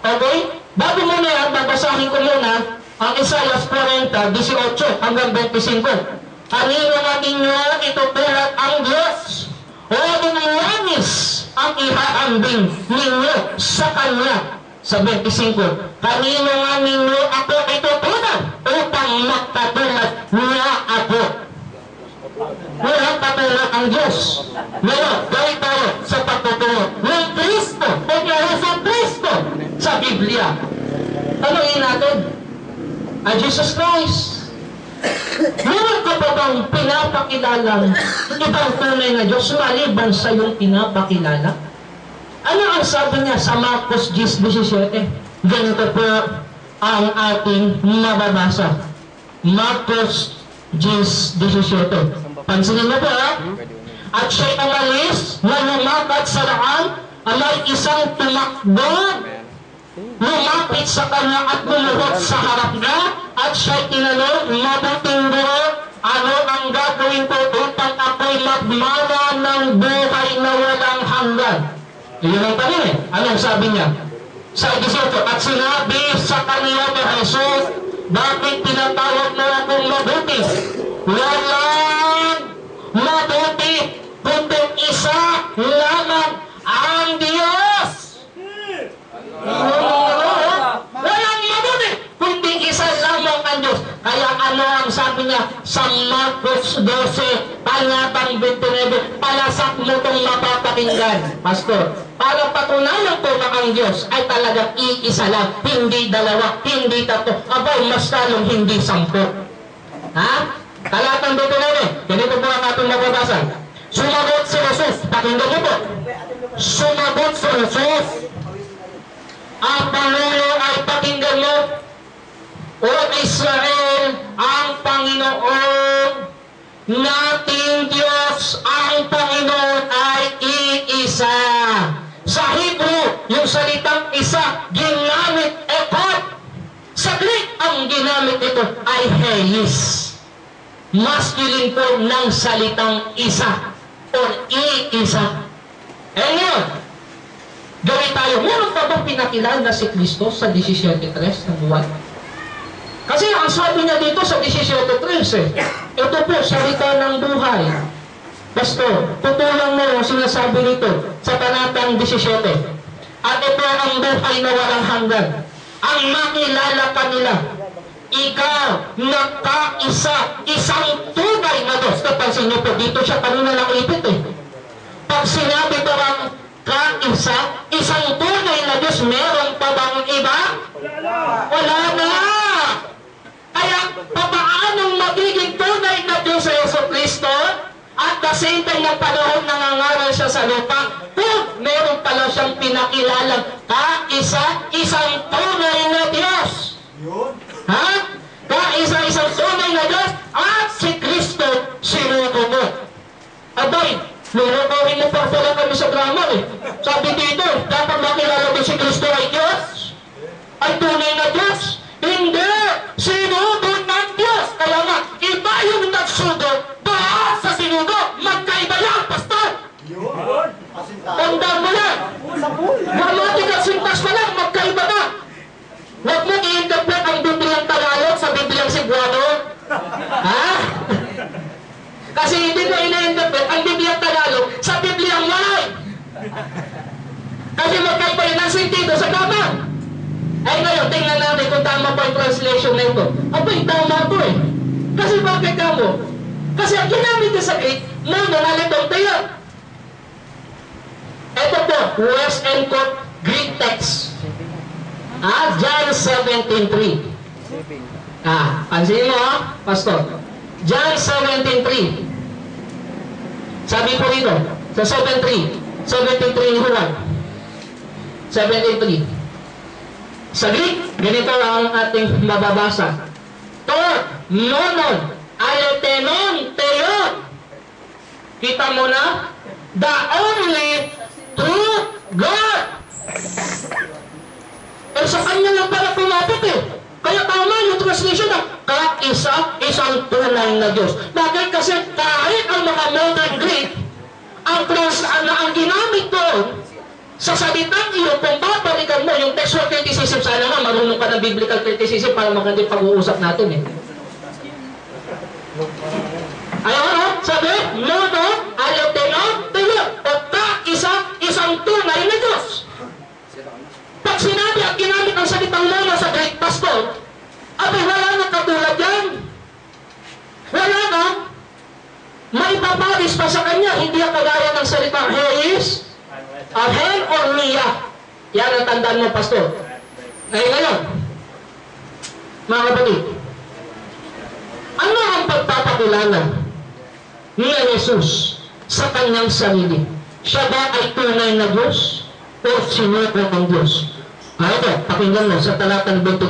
Okay? Bago muna yan, babasahin ko muna ang Isaiah 40, 18 hanggang 25. Kanino nga ninyo itutulad ang Diyos? O dumiwanis ang ihahambing ninyo sa Kanya. Sa 25, kanino nga ninyo ako itutulad upang magkatulad niya ako? Walang katulad ang Diyos. Ngayon, gawin tayo sa pagtuturo ng Kristo o Yesu Cristo sa Biblia. Tanungin natin, Jesus Christ, meron ka ba bang pinapakilalang ibang tunay na Diyos maliban sa iyong pinapakilala? Ano ang sabi niya sa Marcos 10:17? Ganito po ang ating mababasa. Marcos 10:17. Pansinin mo po ha? At siya'y umalis na lumakad sa daan, may isang tumakbo, lumapit sa kanya at lumuhod sa harap niya, at siya'y tinanong, mabuting guro, ano ang gagawin ko upang ako'y magmana ng buhay na walang hanggan? Iyon ang tanong eh. Anong sabi niya? Sa 18, at sinabi sa kanya ni Jesus, bakit tinatawag mo akong mabuti? Walang mabuti, kundi isa lamang ang Diyos. Walang mabuti, kundi isa lamang ang Diyos. Kaya ano ang sabi niya sa Marcos 12, talatang 29, palasak mo itong mapapakinggan, Pastor, para patunayan ko na ang Diyos ay talagang iisa lang, hindi dalawa, hindi tatlo, abay mas talong hindi 10. Ha? Talatang 29, ganito po ang ating mababasa. Sumagot si Jesus, pakinggan niyo po. Sumagot si Jesus, ang Pangulo ay pakinggan mo, O Israel, ang Panginoon nating Diyos, ang Panginoon ay iisa. Sa Hebrew, yung salitang isa, ginamit ekot. Sa Greek, ang ginamit ito ay heis. Masculine po ng salitang isa or iisa. Ngayon, gawin tayo. Meron pa bang pinakilala si Kristo sa 17:3 ng buwan? Kasi ang sabi niya dito sa 17:3 ito po, salita ng buhay. Pastor, tutulang mo ang sinasabi nito sa talatang 17. At ito ang buhay na walang hanggan. Ang makilala ka nila. Ikaw, nagkaisa, isang tunay na Diyos. Napansin niyo po, dito siya kanina lang ipit eh. Pag sinabi ko ang kaisa, isang tunay na Diyos, meron pa bang iba? Wala na! Kaya, papaanong magiging tunay na Diyos sa Yesu Cristo? At the same time, ng panahon nangangaral siya sa lupa, kung meron pala siyang pinakilalang kaisa, isang tunay na Diyos. Ha? Kaisa-isang tunay na Diyos at si Kristo sinuko mo. Abay, lurukuhin mo pa pala kami sa grammar eh. Sabi dito, dapat makilala mo si Kristo ay Diyos? Ay tunay na Diyos? Hindi! Sinugo ng Diyos! Kaya nga, iba yung nagsugod na-interpret ang Biblia Tagalog sa Biblia Live. Kasi magkaiba yun ang sentido sa tama. Ay ngayon, tingnan natin kung tama pa yung translation na ito. Abay, tama ito eh. Kasi bakit ka mo? Kasi ang ginamit niya sa Greek, monolitong tayo. Ito po, West End Court Greek text. John 17:3. Pansinin mo Pastor. John 17:3. Sabi po rito, sa 17:3 ni Juan. 17:3. Sa Greek, ganito ang ating mababasa. Monon, aletenon, teon. Kita mo na? The only true God. Pero sa kanya lang pala pumapit eh. Kaya tama yung translation na isang tunay na Diyos. Bakit? Kasi kahit ang mga modern Greek, ang ginamit doon, sa salitang iyo, kung babalikan mo yung textual criticism, sana nga marunong ka ng biblical criticism para magandang pag-uusap natin eh. Ayun, sabi, mono, aletenon, tuyo, o isang tunay na Diyos. Pag sinabi at ginamit ang salitang mono sa Greek, Pastor, abay wala na katulad yan. Wala na. Maipapalis pa sa kanya, hindi ang kagaya ng salitang Heis, Ahen or Mia. Yan ang tandaan mo, Pastor. Ngayon, mga kapatid, ano ang pagpapakilala ni Jesus sa kanyang sarili? Siya ba ay tunay na Diyos o sinuko ng Diyos? Ito, pakinggan mo sa talatang 22.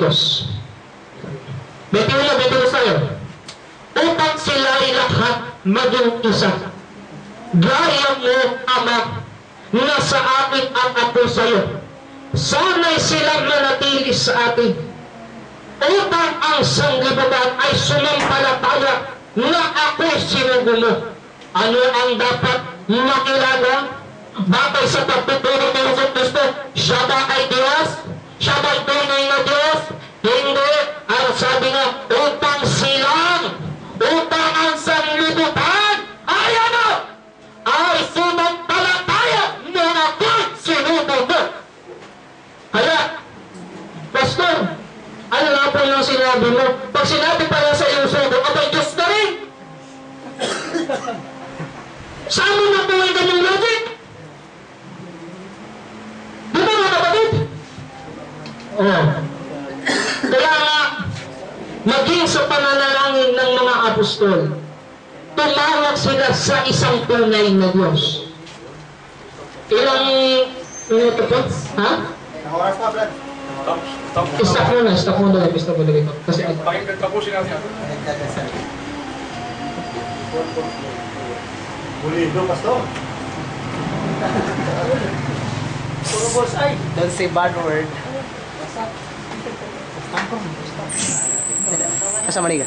21 tayo. Upang sila ay lahat maging isa. Gaya mo, Ama, na sa akin ang ako sa iyo. Sana'y silang manatili sa atin. Upang ang sanglibutan ay sumampalataya na ako'y sinugo mo. Ano ang dapat makilala? Batay sa pagtuturo ng Jesus Cristo, siya ba ay Diyos? Siya ba ay tunay na Diyos? Hindi. Ang sabi nga, upang ang sanglibutan ay ano? Ay sumampalataya na ako'y sinugo mo. Kaya, Pastor, ano nga po yung sinabi mo? Pag sinabi pala sa iyong sugo, abay Diyos na rin. Saan mo na po yung ganyang logic? Di ba mga kapatid? Kaya nga, maging sa pananalangin ng mga apostol, tumawag sila sa isang tunay na Diyos. Ilang minuto po? Ha? Stop muna dito. Kasi Pakinggan tapusin natin. Bulido, Pastor. Puro boss ay. Don't say bad word. Asa maniga?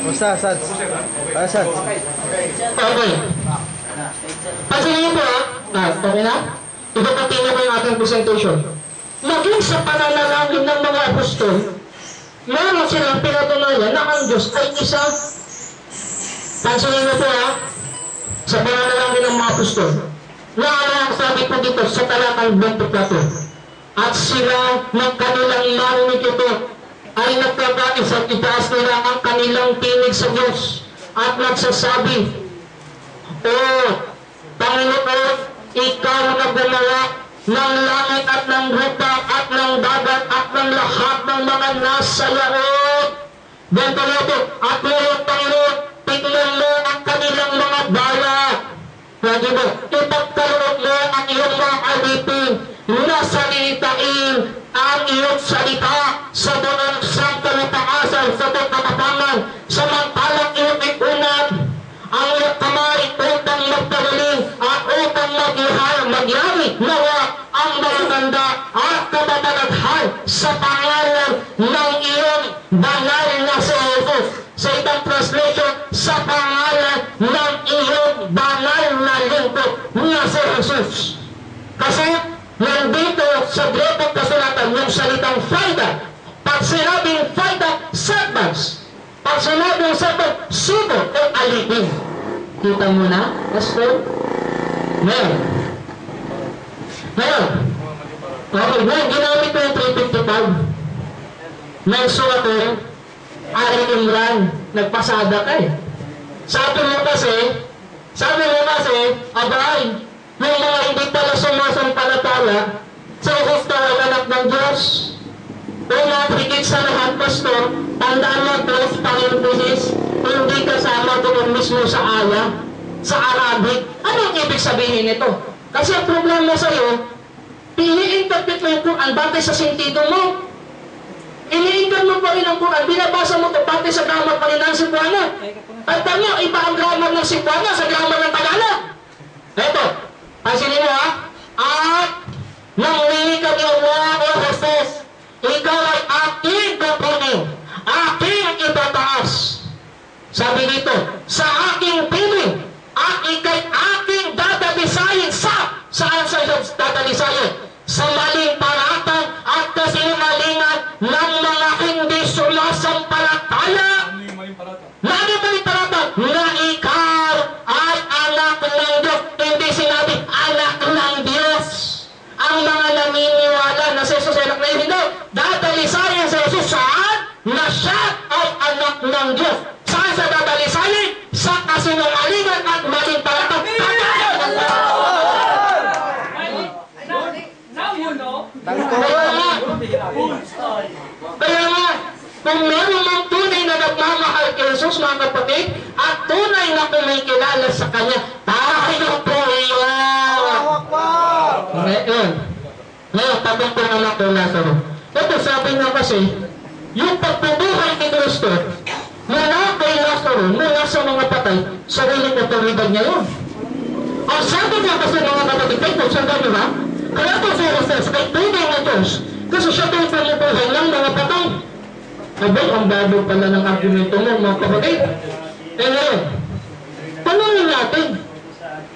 Musta, Sad? Sad? okay. Pansinin niyo po okay na? Ipapatino ko yung ating presentation. Maging sa pananalangin ng mga apostol, meron silang pinatunayan na ang Diyos ay isa. Pansinin niyo po sa pananalangin ng mga apostol. Na ang sabi po dito sa talatang 24. At sila ng kanilang marinig ito ay nagkakais at itaas nila ang kanilang tinig sa Diyos at nagsasabi, O Panginoon, ikaw na gumawa ng langit at ng lupa at ng dagat at ng lahat ng mga nasa loob. Bentoloto, at ngayon, Panginoon, tignan mo ang kanilang mga bayan. Pwede mo, ipagkaloob mo ang iyong mga alipin na salitain ang iyong salita sa buong sangkalipaasan, sa buong katapangan, samantalang iyong ikunat ang iyong kamay upang magpagaling at upang magyari nawa ang maganda at kababalaghan sa pangalan ng iyong banal na si Jesus. Sa ibang translation, sa pangalan ng iyong banal na lingkod na si Jesus. Kasi nandito sa Grekong kasulatan yung salitang faida. Pag sinabing faida, servants. Pag sinabing sagot, sino ay alipin? Kita mo na, Pastor? Ngayon. Okay, ngayon, ginamit ko yung 355. Nagsulat ko, Ari Imran, nagpasada ka eh. Sabi mo kasi, abay, yung mga hindi pala sumasampalataya, sa Kristo ay anak ng Diyos. Una, higit sa lahat, Pastor, tandaan mo, close parenthesis, hindi kasama doon mismo sa aya, sa Arabic. Anong ibig sabihin nito? Kasi ang problema sa'yo, ini-interpret mo yung Quran batay sa sentido mo. Ini-interpret mo pa rin ang Quran, binabasa mo ito batay sa grammar pa rin ng Cebuana. At tanyo, iba ang grammar ng Cebuana sa grammar ng Tagalog. Ito, pansinin mo ha, at nangulingi ka ni Allah o Jesus, ikaw ay aking kukunin, aking itataas. Sabi dito, sa aking piling, at ikay aking dadalisayin saan sa dadalisayin? Sa maling paratang at kasinungalingan ng mga hindi sumasampalataya. Na ikaw ay anak ng Diyos. Hindi sinabi anak ng Diyos. Ang mga naniniwala na si Jesus ay anak ng Diyos, dadalisayin sa Jesus saan? Na siya ay anak ng Diyos. Saan sa dadalisayin? Sa kasinungalingan at maling paratang. Kaya nga, kung meron mang tunay na nagmamahal kay Jesus, mga kapatid, at tunay na kumikilala sa Kanya, tayo po iyon. Ngayon, tabang po ng anak ko, Lazaro. Ito, sabi nga kasi, yung pagpubuhay ni Kristo, mula kay Lazaro, mula sa mga patay, sariling otoridad niya yun. Ang sabi nga kasi mga kapatid, kayo, sabi niyo ba? Kaya ito si Jesus, kay tunay na Diyos, kasi siya ito yung pumubuhay ng mga patay. Abay, ang bago pala ng argumento mo, mga kapatid. Ngayon, tanongin natin,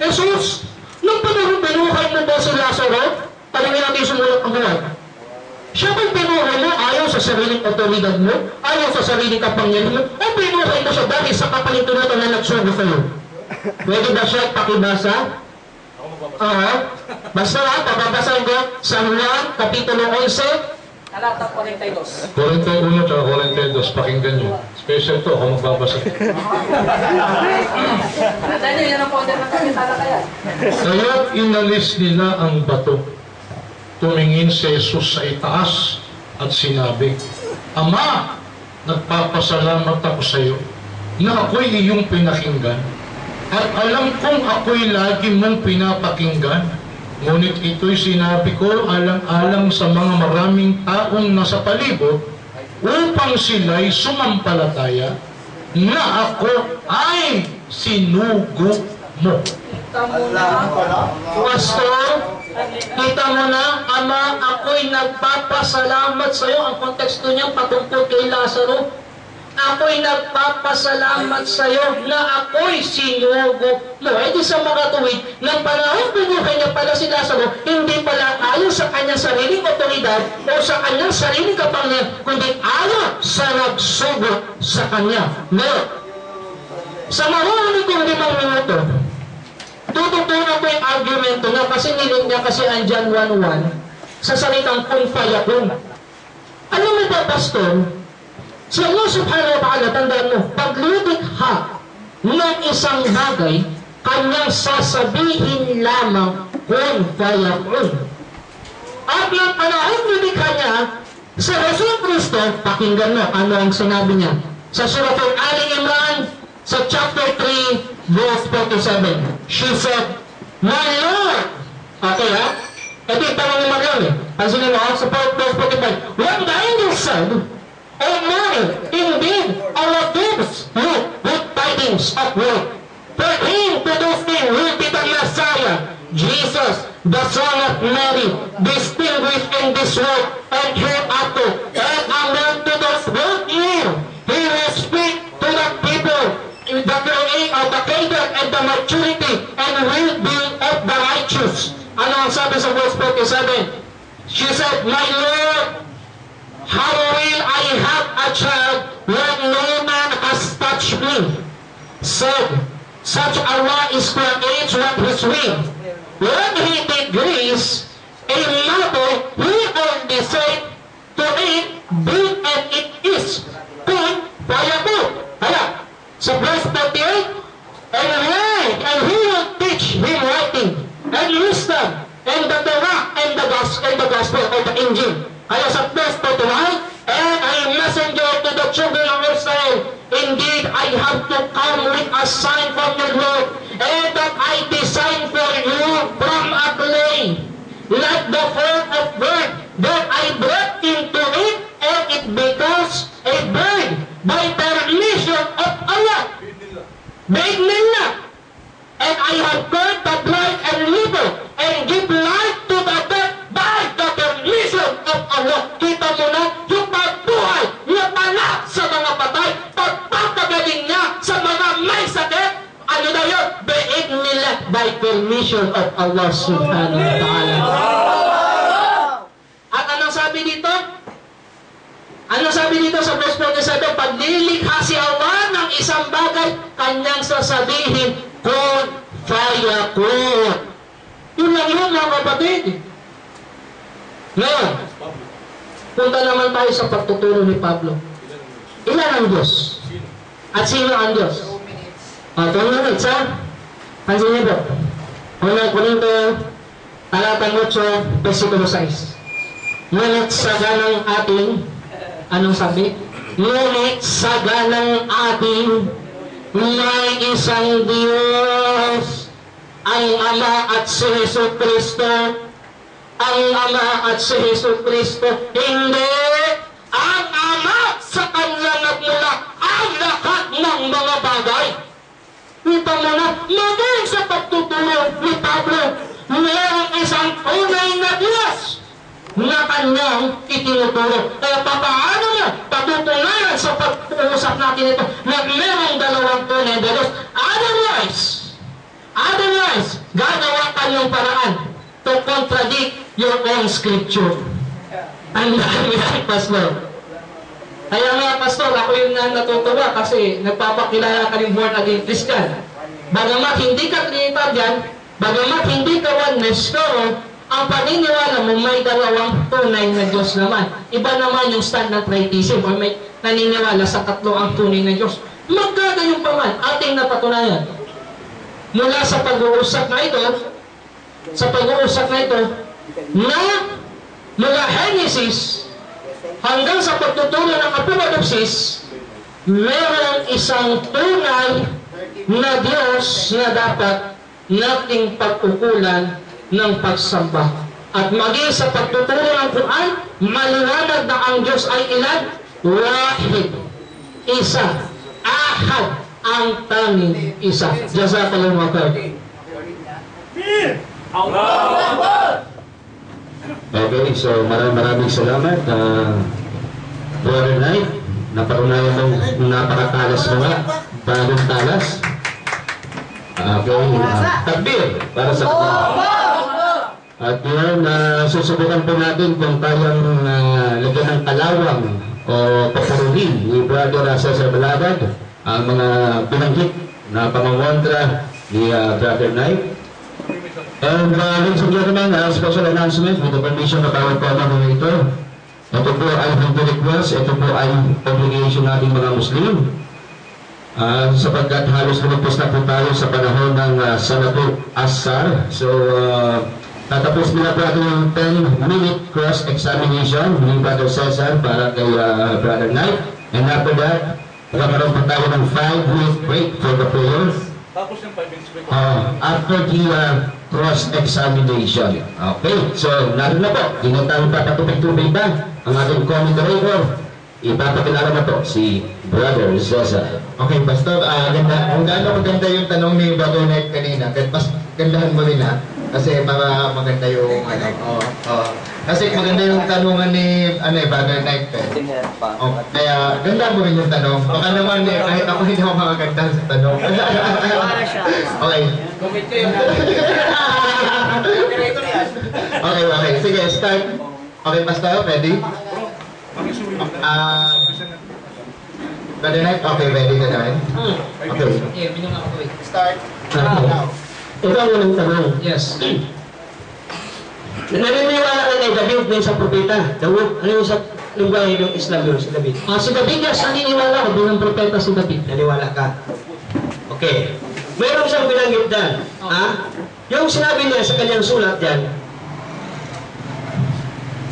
Jesus, nung panahon binuhay mo ba si Lazaro, talangin natin sumulat ang buhay. Siya ba'y binuhay mo ayaw sa sariling otoridad mo, ayaw sa sariling kapangyarihan mo, o binuhay mo siya dahil sa kapalintunan na nagsugo sa'yo? Pwede ba siya pakibasa? Basta lang, papabasahin ko sa Juan, Kapitulo 11, Talata 42. 41 at 42, pakinggan nyo. Special to, ako magbabasa. Tandaan nyo, yan ang poder ng kapitala kaya. Kaya't inalis nila ang bato. Tumingin si Jesus sa itaas at sinabi, Ama, nagpapasalamat ako sa iyo na ako'y iyong pinakinggan at alam kong ako'y lagi mong pinapakinggan. Ngunit ito'y sinabi ko alang-alang sa mga maraming taong nasa palibot upang sila'y sumampalataya na ako ay sinugo mo. Pastor, kita mo na, Ama, ako'y nagpapasalamat sa iyo. Ang konteksto niya patungkol kay Lazaro. Ako'y nagpapasalamat sa iyo na ako'y sinugo mo. E di sa mga tuwid, ng panahon binuhay niya pala si Lazaro, hindi pala ayon sa kanyang sariling otoridad o sa kanyang sariling kapangyarihan, kundi ayon sa nagsugo sa kanya. Ngayon, sa marunong kong 5 minuto, tututunan ko yung argumento na kasi niling niya kasi ang John 1:1 sa salitang kung fayakun. Ano mo ba, Pastor? Si Allah subhanahu wa ta'ala, tandaan mo, pagludikha ng isang bagay, kanyang sasabihin lamang kung fayakun. At ng panahon ludikha niya, sa Rasul Kristo, pakinggan mo ano ang sinabi niya. Sa Surah Ali Imran, sa chapter 3, verse 47, she said, My Lord! Okay ha? Ito yung tanong ni Maryam eh. Pansinin mo, sa verse 45, when the angel said, O Mary, indeed, our gives you good tidings of work. For him to do things will be the Messiah, Jesus, the Son of Mary, distinguished in this world and hereafter, and among to those with you, he will speak to the people, the cradle and the maturity, and will be of the righteous. Ano ang sabi sa verse 47? She said, My Lord, how will I have a child when no man said, such Allah is for each one his will. When he degrees a matter, he only said to it, be and it is. Kun fayakun. Kaya, sa verse 38, and he will teach him writing, and wisdom, and the Torah, and the gospel, or the Injil. Kaya sa verse 41, and I am messenger to the children of Israel. Indeed, I have to come with a sign from your Lord, and that I design for you from a clay, like the form of bird, that I brought into it, and it becomes a bird by permission of Allah. Bidnillah. And I have turned the blind and little, and give life to the dead by the permission of Allah. Kita mo na yung pagbuhay, yung anak sa mga patay, pagpapagaling niya sa mga may sakit, ano na yun? Bidnillah, by permission of Allah subhanahu wa ta'ala. At anong sabi dito? Ano sabi dito sa verse 47? Pag nilikha si Allah ng isang bagay, kanyang sasabihin, kun fayakun. Yun lang yun, mga kapatid. Ngayon, punta naman tayo sa pagtuturo ni Pablo. Ilan ang Diyos? At sino ang Diyos? 2 minutes, ha? Pansin niyo po. Unang Korinto, talatang 8, versikulo 6. Ngunit sa ganang ating, anong sabi? Ngunit sa ganang ating may isang Diyos, ang Ama at si Jesucristo. Ang Ama at si Jesucristo. Hindi! Ang Ama sa Kanya nagmula ang lahat ng mga bagay. Kita mo na, maging sa pagtuturo ni Pablo, mayroong isang tunay na Diyos na kanyang itinuturo. Kaya papaano mo patutunayan sa pag-uusap natin ito na mayroong dalawang tunay na Diyos? Otherwise, gagawa ka ng paraan to contradict your own scripture. Ang dami ng pastor. Kaya nga, pastor, ako yung natutuwa kasi nagpapakilala ka ng born again Christian. Bagamat hindi ka Trinitarian, bagamat hindi ka oneness, pero ang paniniwala mo may dalawang tunay na Diyos naman. Iba naman yung stand ng Tritheism o may naniniwala sa tatlo ang tunay na Diyos. Magkagayon pa man, ating napatunayan. Mula sa pag-uusap na ito, na mula Genesis hanggang sa pagtuturo ng Apocalypse, mayroong isang tunay na Diyos na dapat nating pagkukulan ng pagsamba. At maging sa pagtuturo ng Quran, maliwanag na ang Diyos ay ilan? Wahid. Isa. Ahad. Ang tanging isa. Jazakallahu khairan. Okay, so maraming salamat. Brother Knight, naparunayan mong napakatalas mo nga, bagong talas. Okay, takbir para sa at yun, susubukan po natin kung kayang lagyan ng kalawang o papuruhin ni Brother Cesar Balagad ang mga binanggit na pangangontra ni Brother Knight. And ladies and gentlemen, special announcement with the permission of our common moderator. Ito po ay hindi request, ito po ay obligation nating mga Muslim. Sapagkat halos lumagpas na po tayo sa panahon ng Salatul Asar. So, tatapos nila po ating 10-minute cross-examination ni Brother Cesar para kay Brother Knight. And after that, magkakaroon po tayo ng 5-minute break for the prayers. Tapos yung 5 minutes break. After the cross-examination. Okay, so naroon na po. Hindi na tayo papatupig-tupig pa. Ang ating co-moderator, ipapakilala na po si Brother Cesar. Okay, Pastor, ganda. Kung gaano maganda yung tanong ni Brother Knight kanina, mas gandahan mo rin ha. Kasi para maganda yung kasi maganda yung tanungan ni Brother Knight. Kaya ganda mo rin yung tanong. Baka naman kahit ako hindi ako makaganda sa tanong. Okay. Okay. Sige, start. Okay, Pastor, ready? Brother Knight, okay, ready ka na rin? Okay. Start. Okay. Now. Ito ang unang tanong. Yes. Naniniwala ka kay David na isang propeta. Daud, ano yung sa lunggahe ng Islam yun, si David? Si David, yes, naniniwala ko bilang propeta si David. Naniwala ka? Okay. Mayroon siyang binanggit dyan. Ha? Yung sinabi niya sa kanyang sulat dyan,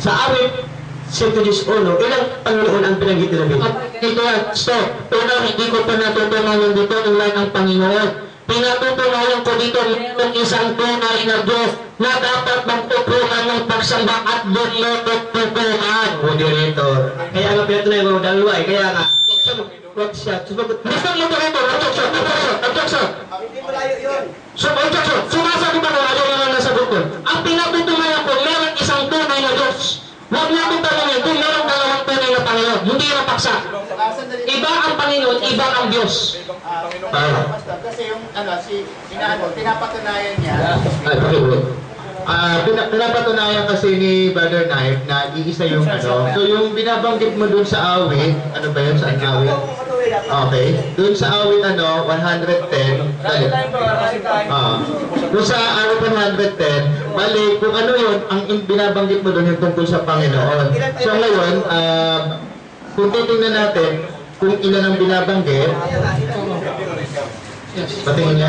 sa awit 111, ilang Panginoon ang binanggit ni David? Ito yan, stop. Pero hindi ko pa natutunan dito ilan ang Panginoon. Pinatutunayan ko dito ng isang tunay na Diyos na dapat magtutunan ng pagsamba at lumutugtugan. Moderator. Kaya nga pinatunayan mo dalawa eh. Kaya nga, wag siya. Sumagot. Mr. Moderator, objection. Hindi malayo yun. Objection. Sumasagot ako, ayaw naman nasagot ko. Ang pinatutunayan ko, meron isang tunay na Diyos. Huwag natin tanongin kung meron dalawang tunay na Panginoon. Hindi na paksa. Iba ang Panginoon, iba ang Diyos. Kasi yung pinapatunayan niya. Ay, pinapatunayan kasi ni Brother Knight na iisa yung ano. So yung binabanggit mo dun sa awit, ano ba yun? Saan awit? Okay. Dun sa awit 110. Dun sa awit 110, mali kung ano yun, ang binabanggit mo dun yung tungkol sa Panginoon. So ngayon, kung titingnan natin kung ilan ang binabanggit, patingin niya.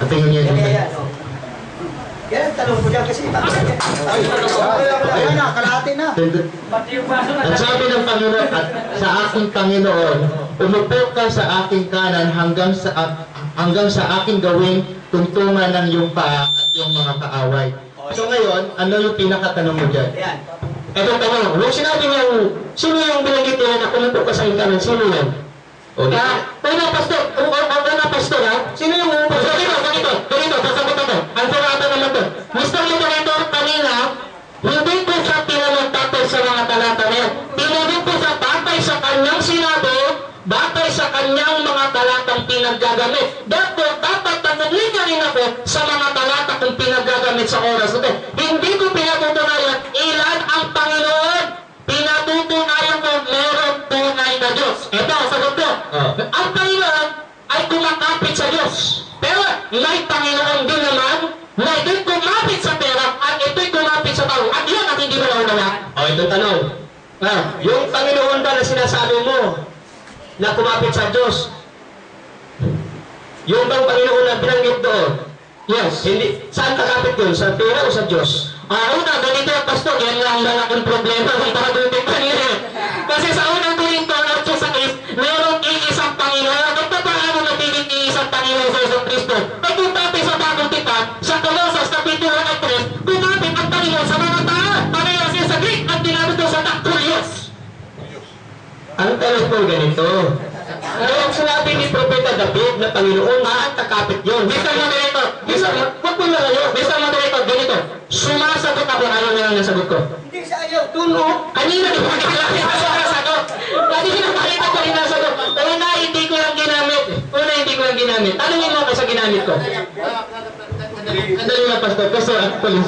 Patingin niya dun. Yan ang tanong ko dyan kasi ayun na, kalahati na. At sabi ng Panginoon, at sa aking Panginoon, umupo ka sa aking kanan hanggang sa aking gawing tungtungan ng iyong paa at iyong mga kaaway. So ngayon, ano yung pinakatanong mo dyan? Ito tanong, nung sinabi niyang, sino yung binanggit niya na umupo ka sa iyong kanan? Sino yan? Pastor, ha? Sino yung umupo? Ganito, sasagot ako. Ang sarata naman to. Mr. Moderator, kanina, hindi ko siya tinanong sa mga talata na yan. Tinanong ko sa batay sa kanyang sinabi, batay sa kanyang mga talatang pinaggagamit. Therefore, dapat tanongin niya rin ako sa mga talata kung pinaggagamit sa oras natin. Hindi ko pinatutunayan ilan ang Panginoon. Pinatutunayan ko meron tunay na Diyos. Ito, sagot ko. Ang Panginoon ay kumakapit sa Diyos. Pero may Panginoon din naman na ito'y kumapit sa pera at ito'y kumapit sa tao. At yan ang hindi mo naunala. O, ito tanong. Yung Panginoon ba na sinasabi mo na kumapit sa Diyos, yung bang Panginoon na binanggit doon? Yes. Hindi. Saan kakapit yun? Sa pera o sa Diyos? Una, ganito, Pastor, yan lang ang malaking problema kung pag-ulit kanina. Kasi sa unang Korinto, Archo sa Kris, mayroong iisang Panginoon. At paano nagiging iisang Panginoon sa isang Kristo? Ay kung tapos sa bagong tipan, sa Colossus, kapitulo at 3, kumapit ang Panginoon sa mga tao. Panginoon siya sa Greek at dinamit ko sa Kurios. Ang tanong ko ganito. Ang sinabi ni Propeta David na Panginoon, ang kakapit yun. Mr. Moderator, wag mo na kayo. Mr. Moderator, ganito. Sumasagot ako, ano na lang nasagot ko? Hindi siya ayaw. Tuno. Kanina, di ba nasagot? Kanina, nakita ko rin nasagot. Una, hindi ko lang ginamit. Tanungin mo ako sa ginamit ko. Andali lang, Pastor. Kasi actually,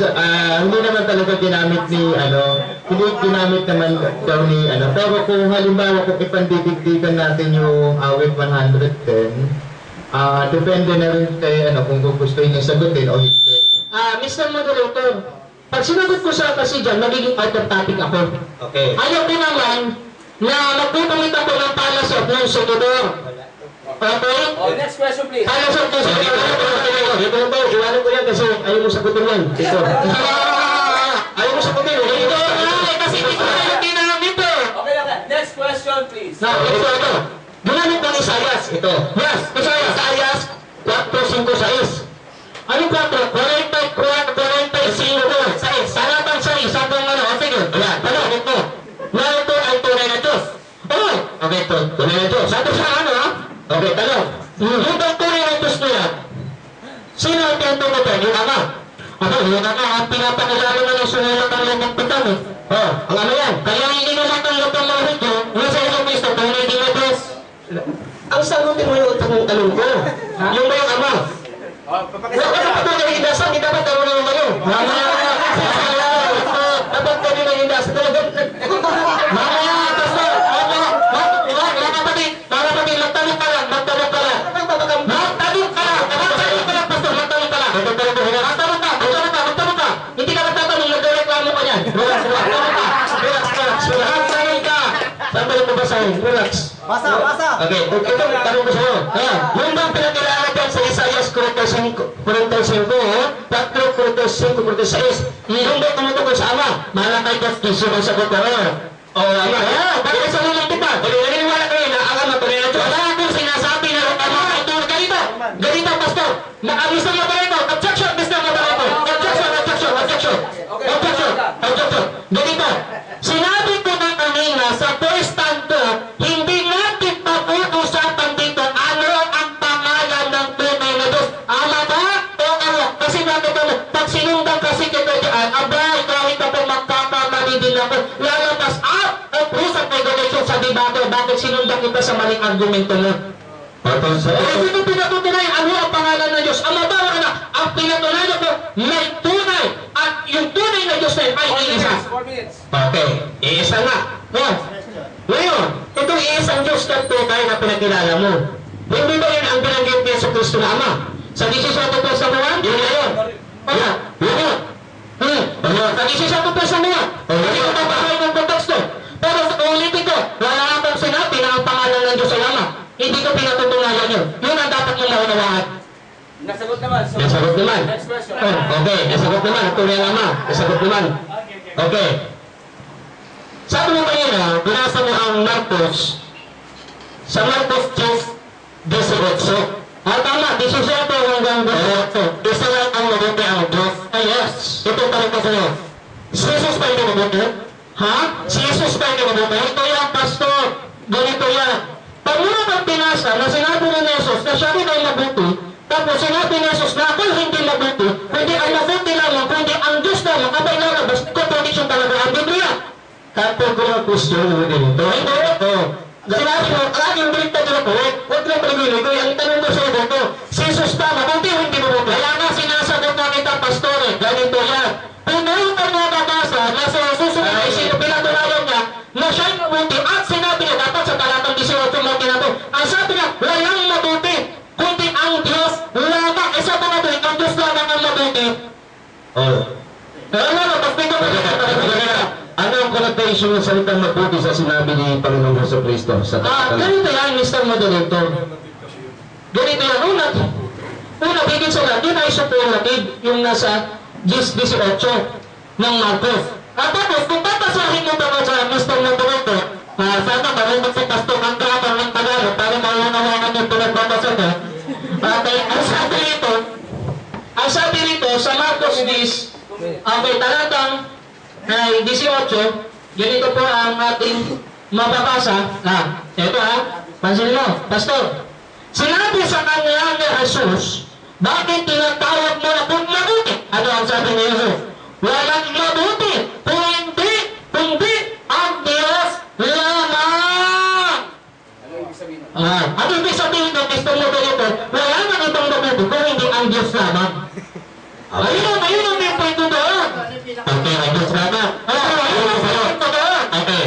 hindi naman talaga ginamit ni, hindi ginamit naman daw ni, pero kung halimbawa kung ipandidigdigan natin yung awit 110, depende na rin kay, kung gugustuhin niya sagutin o hindi. Mr. Moderator, pag sinagot ko sa kasi dyan, magiging out of topic ako. Okay. Ayaw ko naman na magpupulit ako ng palasot ng senador. Okay? Next question please. Palasot ng senador. Dito lang tayo, iwanan ko yan kasi ayaw mo sagutin yan. Dito. Ayaw mo sagutin. Ito, kasi hindi ko na yung ginamit eh. Okay. Next question please. Ito. Ginamit ng Isaias. Ito. Yes, Isaias 4:5-6. Ano 4? 45 Talatang 6. Sabong ano? Sige. Ayan. Ito. Na ito ay tunay na Diyos. Okay, ito. Tunay na Diyos. Sabi sa ano ha? Okay, tanong. Yung bang tunay na Diyos nila? Sino ang tinutukoy? Yung Ama. Yung Ama ang pinapakilala na ng sumulat ng lumang pitang eh. Ang ano yan? Kaya hindi mo matanggap ang mga hudyo, yung sa Isang Cristo, tunay din na Diyos. Ang sagutin mo yung tanong ko. Yung ba yung Ama? Dapat ko na hindasan, hindi dapat ako naman kayo. Dapat ko na hindasan. Mamaya, Pastor! relax. Basa, basa. Okay, ito, tanong ko sa'yo. Yung bang pinakilala dyan sa Isaias 45, 4:45, 46, yung bang tumutukoy sa Ama? Malakay ka, iso ang sagot ko. O, Ama. Bakit sa ulang kita? Naniniwala kayo na ang Ama tunay na Diyos. Wala akong sinasabi na ang Ama ay tunay. Ganito, ganito, Pastor. Mr. Moderator, objection, Mr. Moderator. Objection. Ganito, sinabi ko na kanina sa first stand ko, hindi natin pag-uusapan dito ano ang pangalan ng tunay na Diyos. Ama ba o ano? Kasi bakit ano? Pag sinundan kasi kita dyan, abay, kahit ako magkakamali din ako, lalabas out of rules of regulation sa debate. Bakit sinundan kita sa maling argumento mo? Kasi nung pinatutunan, ano ang pangalan ng Diyos? Ama ba o ano? Ang pinatunayan ko, may tunay. At yung tunay na Diyos na yun ay iisa. 4 minutes. Okay, iisa nga. Ngayon, itong iisang Diyos na tunay na pinakilala mo. Hindi ba yun ang binanggit niya sa Kristo na Ama? Sa 17 sa buwan? Yun na yun. Yun. Sa 17 sa buwan. Hindi ko mabahay ng konteksto. Pero ulitin ko, wala akong sinabi na ang pangalan ng Diyos ay Ama. Hindi ko pinatutunayan yun. Yun ang dapat mong maunawaan. Nasagot naman. So, Nasagot naman. next question. Okay, nasagot naman. Ang tunay na Ama. Nasagot naman. Okay. Sabi mo kanina, binasa mo ang Marcos, sa Marcos 10:18. Tama, 17 hanggang 18. Isa lang ang mabuti ang Diyos. Yes. Ito pa rin ko sa'yo. Si Jesus pa hindi mabuti? Ha? Si Jesus pa hindi mabuti? Ito yan, pastor. Ganito yan. Pag mo naman pinasa na sinabi ni Jesus na siya rin ay mabuti, tapos sinabi ni Jesus na ako hindi mabuti, kundi ang mabuti lamang, kundi ang Diyos lamang, abay lalabas, contradiction talaga ang Biblia. Kapag ko ang question mo din ito. Hindi. Sinabi mo, aking baliktad na po, huwag lang pag-ibig ko, ang tanong ko sa ito, si Jesus pa, mabuti o hindi mabuti? Kaya nga sinasagot na kita, pastore, ganito yan. Pinoy ka mo nabasa na sa susunod ay sino pinatunayan niya na siya'y mabuti at sinabi niya, dapat sa talatang 18 mo kinato, ang sabi niya, walang mabuti, kundi ang Diyos lamang. E sa mga doon, ang Diyos lamang ang mabuti. Ano ang connotation ng salitang mabuti sa sinabi ni Panginoong Jesucristo sa Ganito yan, Mr. Moderator. Ganito yan. Una, bigyan sa lahat, yun ay superlative, yung nasa 10:18 ng Marcos. At tapos, kung papasahin mo ba sa Mr. Moderator, sana marunong si Pastor ang grammar ng Tagalog para maunawakan yung pinagbabasa mo. Okay, ang sabi rito sa Marcos 10, okay, talatang ay 18, ganito po ang ating mababasa. Ito pansin mo, Pastor. Sinabi sa kanya ni Jesus, bakit tinatawag mo akong mabuti? Ano ang sabi ni Jesus? Walang mabuti, kundi ang Diyos lamang. Ano ibig sabihin ng Mr. Moderator? Wala nang ibang mabuti kung hindi ang Diyos lamang. Ayun ang may point doon. Okay, ang Diyos lamang. Okay.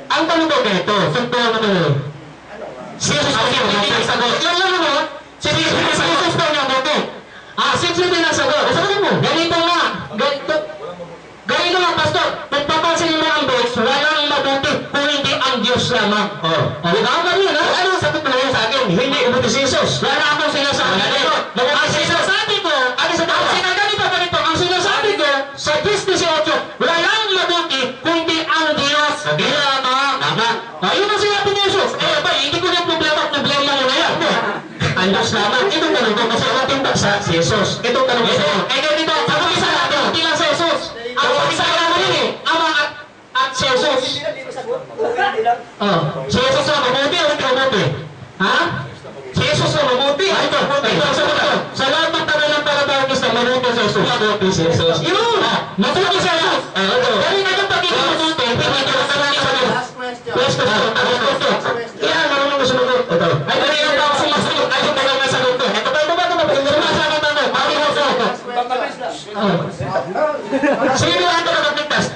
Ang tanong ko dito, simple na ito. Si Jesus pa niya nasagot. Si Jesus pa niya mabuti. Since hindi nasagot, sabi mo, ganito nga. Ganito nga, Pastor. Pagpapansin mo ang verse, walang mabuti kung hindi ang Diyos lamang. Tama rin, ha? Ano ang sagot mo na yun sa akin? Hindi mabuti si Jesus. Wala akong sinasabi. Ang sinasabi ko, ang sinasabi ko, sa 10:18, walang mabuti kundi ang Diyos lamang. Ayun ang sinabi ni Jesus. Hindi ko na problema mo na yan. Ang Diyos lamang. Ito tanong ko kasi ang ating baksa, si Jesus. Ito tanong ko sa'yo. Ganito, ang isa natin, hindi lang sa Jesus. Ang isa naman yun Ama at si Jesus. Si Jesus na mabuti o hindi mabuti? Ha? Si Jesus na mabuti? Ito, sa lahat ng tanong ng parabarkis na mabuti si Jesus. Mabuti si Jesus. Yun! Mabuti si Jesus. Dahil na yung pagiging mabuti, hindi ka masalangi sa Diyos. Last question. Yan, marunong mo sumagot. Ay, dali yung tao sumasagot. Ay, yung tagal na sagot ko. Ito ba? Sumasagot ako. Sige, bilang ka na magligtas.